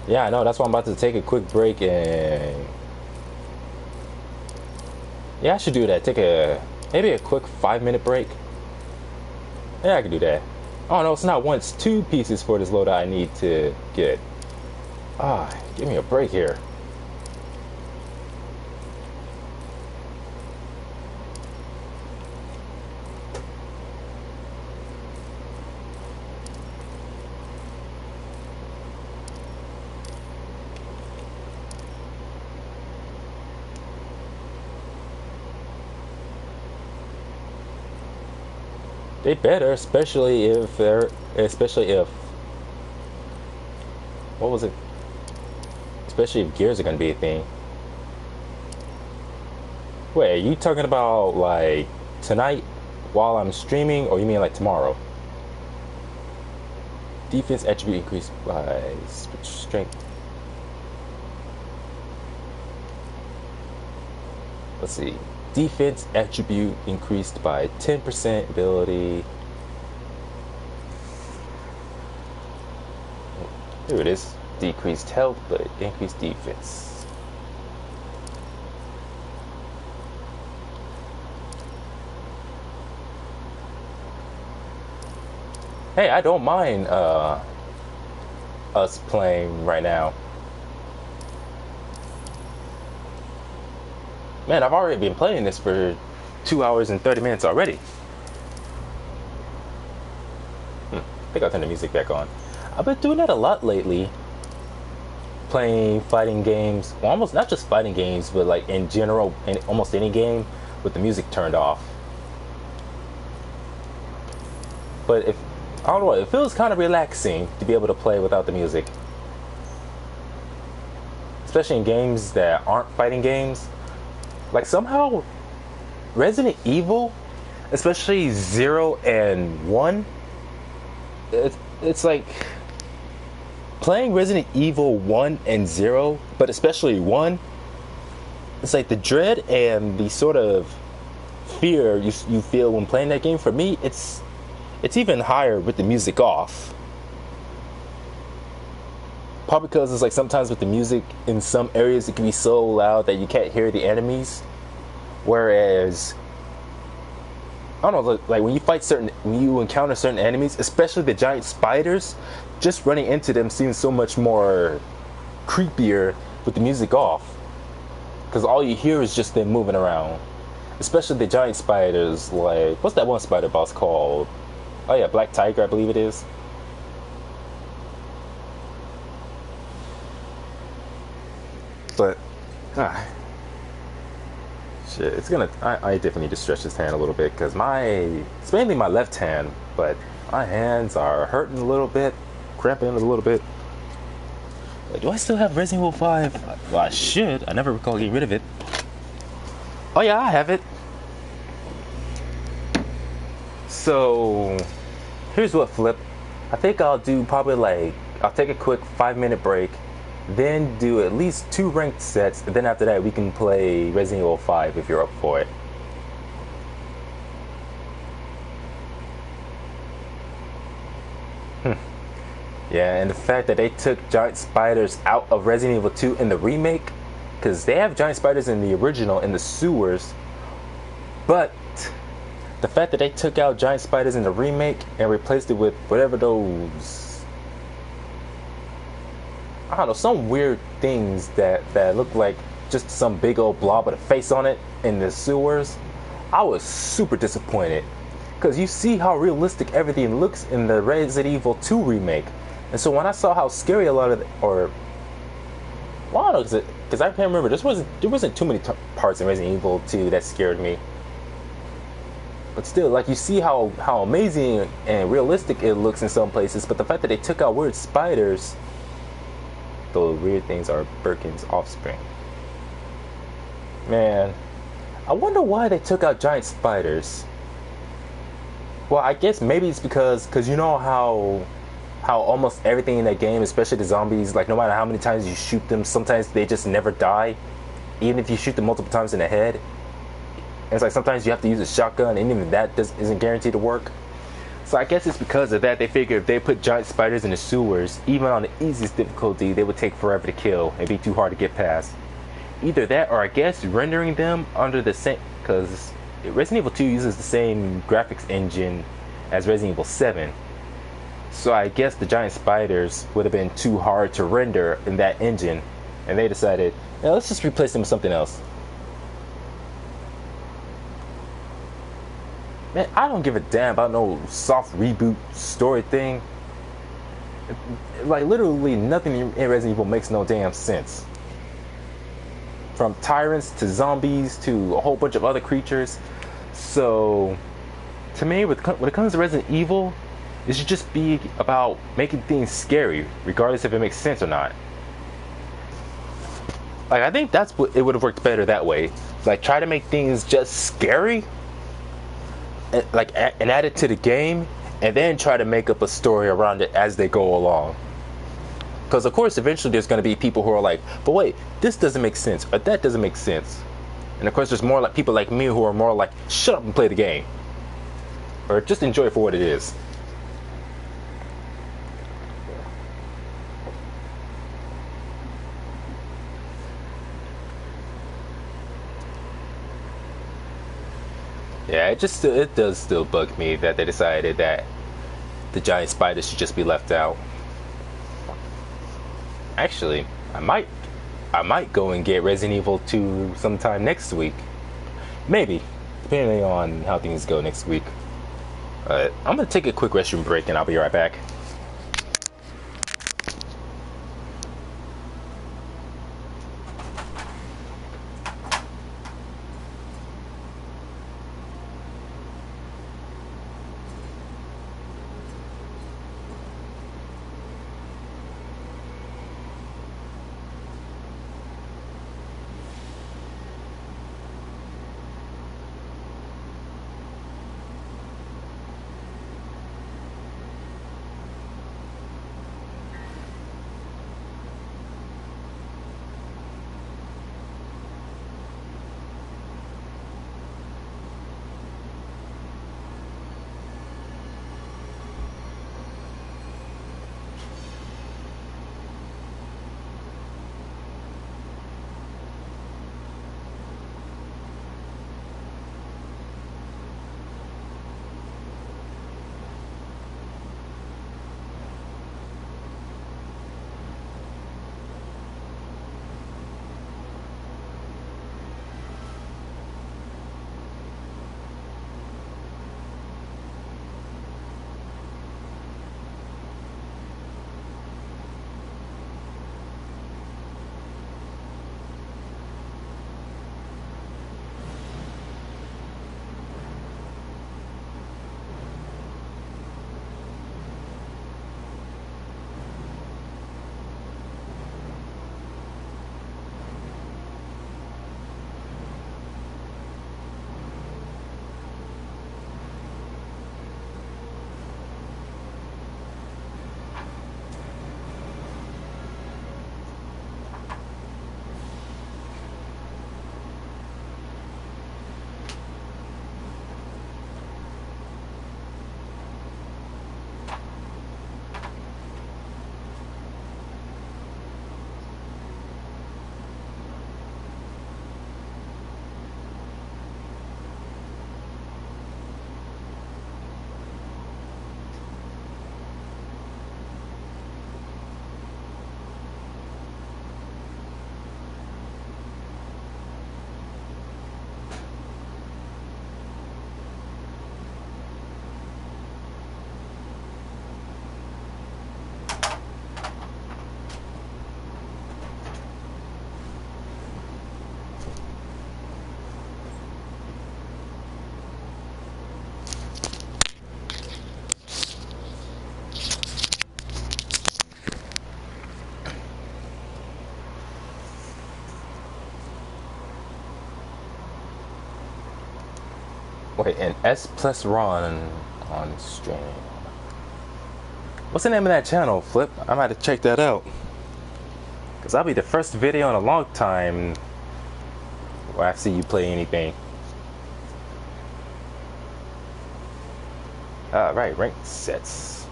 Yeah, I know. That's why I'm about to take a quick break and... Yeah, I should do that. Take maybe a quick 5-minute break. Yeah, I can do that. Oh no, it's not one, it's 2 pieces for this loadout I need to get. Ah, give me a break here. They better, especially if what was it? Especially if gears are gonna be a thing. Wait, are you talking about like tonight while I'm streaming, or you mean like tomorrow? Defense attribute increased by strength. Let's see. Defense attribute increased by 10%. Ability. Here it is. Decreased health, but increased defense. Hey, I don't mind us playing right now. Man, I've already been playing this for 2 hours and 30 minutes already. I think I'll turn the music back on. I've been doing that a lot lately. Playing fighting games. Well, almost not just fighting games, but like in general, in almost any game with the music turned off. But I don't know, it feels kind of relaxing to be able to play without the music. Especially in games that aren't fighting games. Like somehow Resident Evil, especially 0 and 1, it's like playing Resident Evil 1 and 0, but especially 1, it's like the dread and the sort of fear you feel when playing that game. For me, it's even higher with the music off. Probably because it's like sometimes with the music in some areas it can be so loud that you can't hear the enemies. Whereas, I don't know, like when you encounter certain enemies, especially the giant spiders, just running into them seems so much more creepier with the music off. Because all you hear is just them moving around. Especially the giant spiders, like, what's that one spider boss called? Oh yeah, Black Tiger, I believe it is. But, shit, it's gonna, I definitely need to stretch this hand a little bit, because it's mainly my left hand, but my hands are hurting a little bit, cramping a little bit. Wait, do I still have Resident Evil 5? Well, I should. I never recall getting rid of it. Oh yeah, I have it. So, here's what, Flip. I think I'll do probably like, I'll take a quick 5-minute break, then do at least 2 ranked sets, and then after that we can play Resident Evil 5 if you're up for it. Yeah, and the fact that they took giant spiders out of Resident Evil 2 in the remake, because they have giant spiders in the original in the sewers, but the fact that they took out giant spiders in the remake and replaced it with whatever those, I don't know, some weird things that look like just some big old blob with a face on it in the sewers, I was super disappointed. Because you see how realistic everything looks in the Resident Evil 2 remake. And so when I saw how scary a lot of well, I don't know, because I can't remember, there wasn't too many parts in Resident Evil 2 that scared me. But still, like, you see how amazing and realistic it looks in some places, but the fact that they took out weird spiders, those weird things are Birkin's offspring. Man, I wonder why they took out giant spiders. Well, I guess maybe it's because you know how almost everything in that game, especially the zombies, like no matter how many times you shoot them, sometimes they just never die. Even if you shoot them multiple times in the head, And it's like sometimes you have to use a shotgun, and even that isn't guaranteed to work. So I guess it's because of that they figure if they put giant spiders in the sewers, even on the easiest difficulty, they would take forever to kill and be too hard to get past. Either that, or I guess rendering them under the same, because Resident Evil 2 uses the same graphics engine as Resident Evil 7. So I guess the giant spiders would have been too hard to render in that engine, and they decided, yeah, let's just replace them with something else. Man, I don't give a damn about no soft reboot story thing. Like, literally nothing in Resident Evil makes no damn sense. From tyrants to zombies to a whole bunch of other creatures. So, to me, when it comes to Resident Evil, it should just be about making things scary, regardless if it makes sense or not. Like, I think that's what it would have worked better that way. Like, try to make things just scary, and add it to the game, and then try to make up a story around it as they go along. Because of course eventually there's going to be people who are like, but wait, this doesn't make sense, or that doesn't make sense. And of course there's more like people like me who are more like, shut up and play the game, or just enjoy it for what it is. Yeah, it does still bug me that they decided that the giant spiders should just be left out. Actually, I might go and get Resident Evil 2 sometime next week. Maybe, depending on how things go next week. I'm gonna take a quick restroom break and I'll be right back. Wait, an S plus Ron on stream. What's the name of that channel, Flip? I might have to check that out. Because that'll be the first video in a long time where I see you play anything. Alright, rank sets.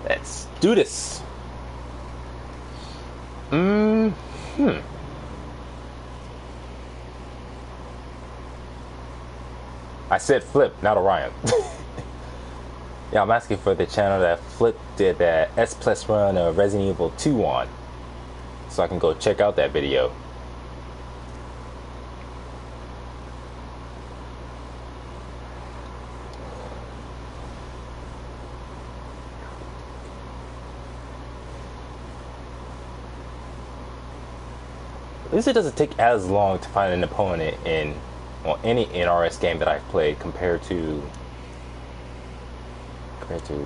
Let's do this. I said Flip, not Orion. Yeah, I'm asking for the channel that Flip did that S Plus run of Resident Evil 2 on, so I can go check out that video. At least it doesn't take as long to find an opponent in, well, any NRS game that I've played compared to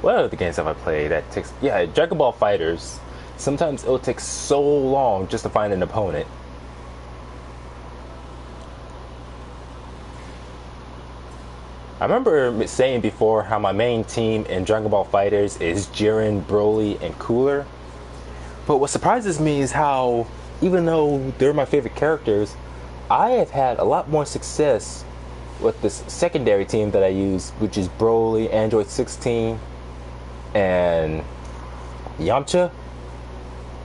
what other games have I played that takes, yeah, Dragon Ball Fighters. Sometimes it'll take so long just to find an opponent. I remember saying before how my main team in Dragon Ball Fighters is Jiren, Broly, and Cooler. But what surprises me is how, even though they're my favorite characters, I have had a lot more success with this secondary team that I use, which is Broly, Android 16, and Yamcha.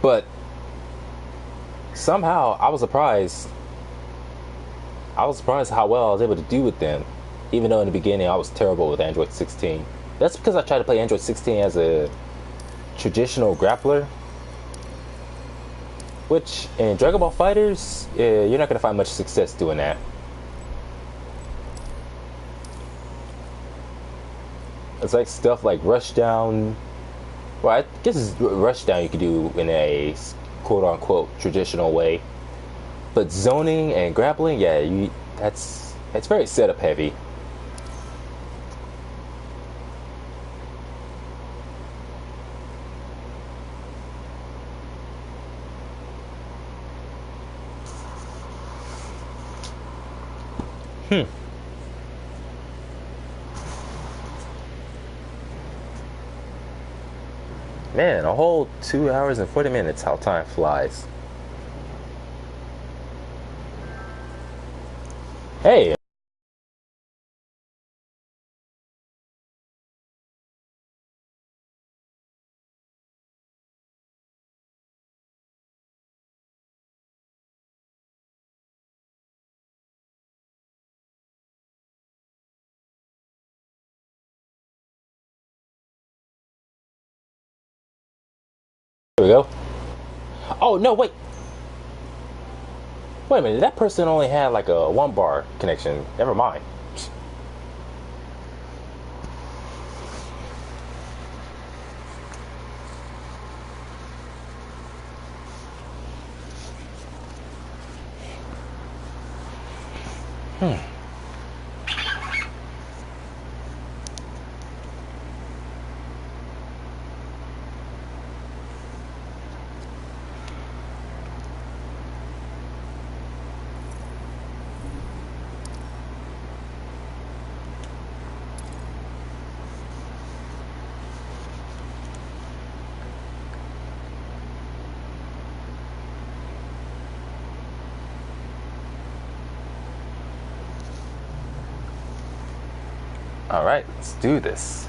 But somehow I was surprised how well I was able to do with them, even though in the beginning I was terrible with Android 16. That's because I tried to play Android 16 as a traditional grappler, which in Dragon Ball Fighters, you're not going to find much success doing that. It's like stuff like Rushdown. Well, I guess it's Rushdown you could do in a quote-unquote traditional way. But zoning and grappling, yeah, it's very setup heavy. Man, a whole 2 hours and 40 minutes, how time flies. Hey! There we go. Oh, no, wait! Wait a minute, that person only had like a 1 bar connection. Never mind. Alright, let's do this.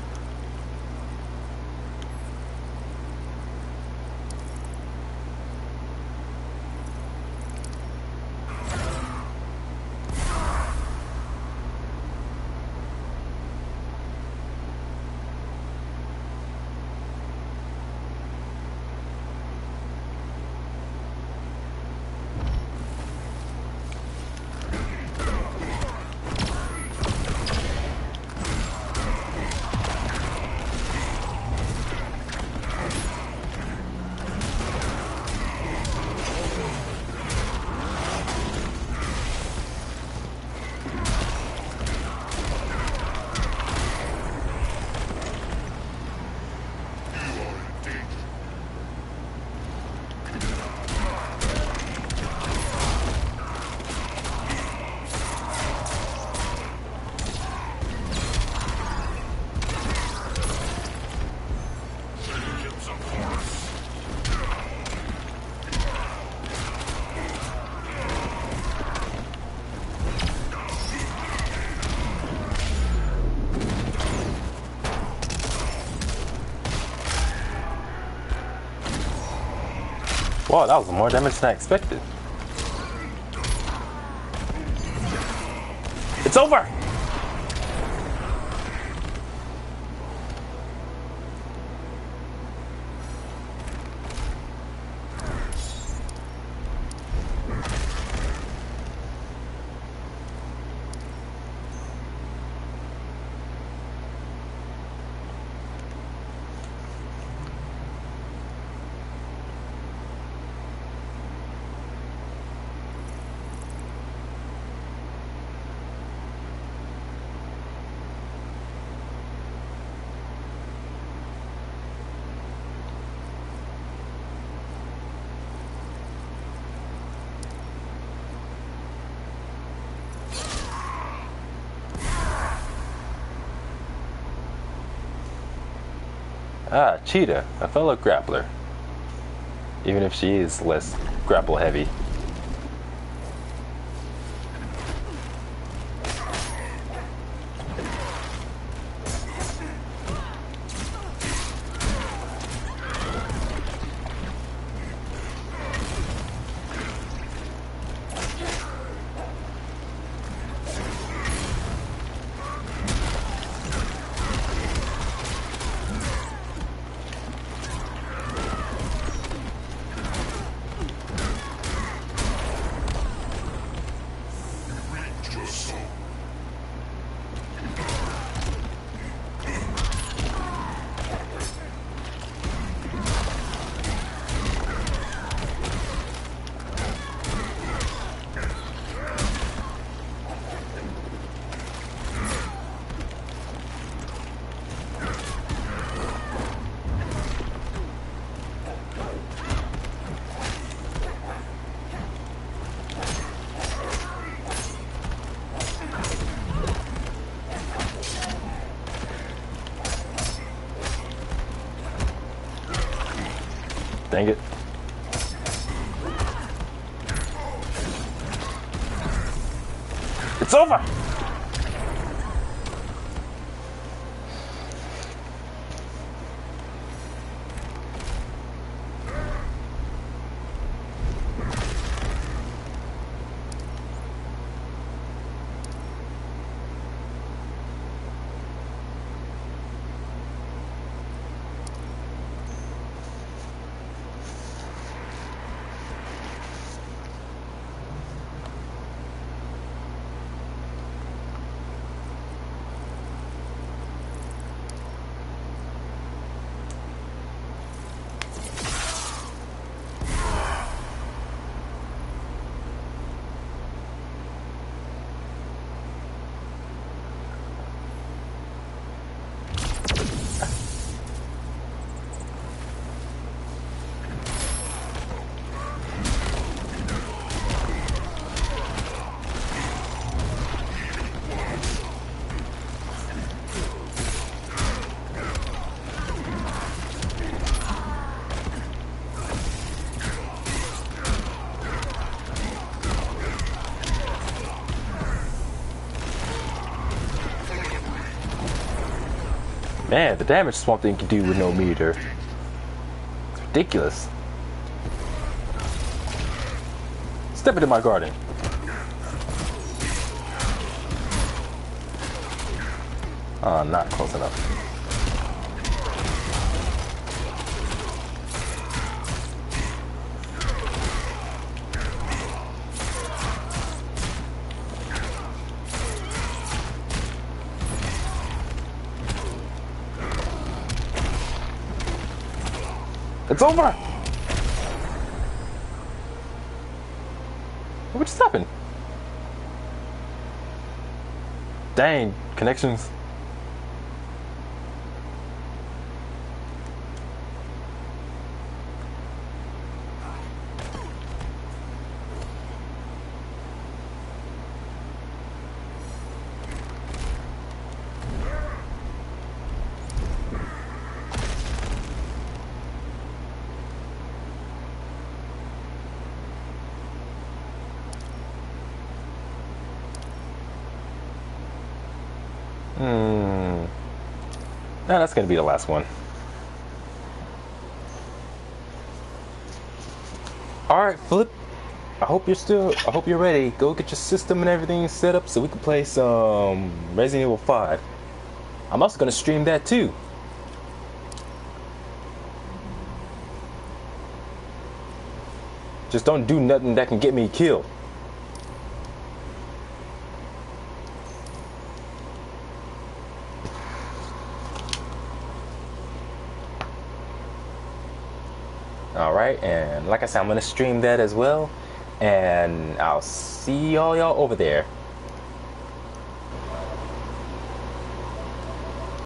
Wow, that was more damage than I expected. It's over! Ah, Cheetah, a fellow grappler. Even if she is less grapple heavy. Dang it. It's over! Man, the damage Swamp Thing can do with no meter. It's ridiculous. Step into my garden. Oh, not close enough. It's over! What just happened? Dang, connections. Nah, that's gonna be the last one. Alright, Flip. I hope you're ready. Go get your system and everything set up so we can play some Resident Evil 5. I'm also gonna stream that too. Just don't do nothing that can get me killed. Alright, and like I said, I'm gonna stream that as well. And I'll see y'all over there.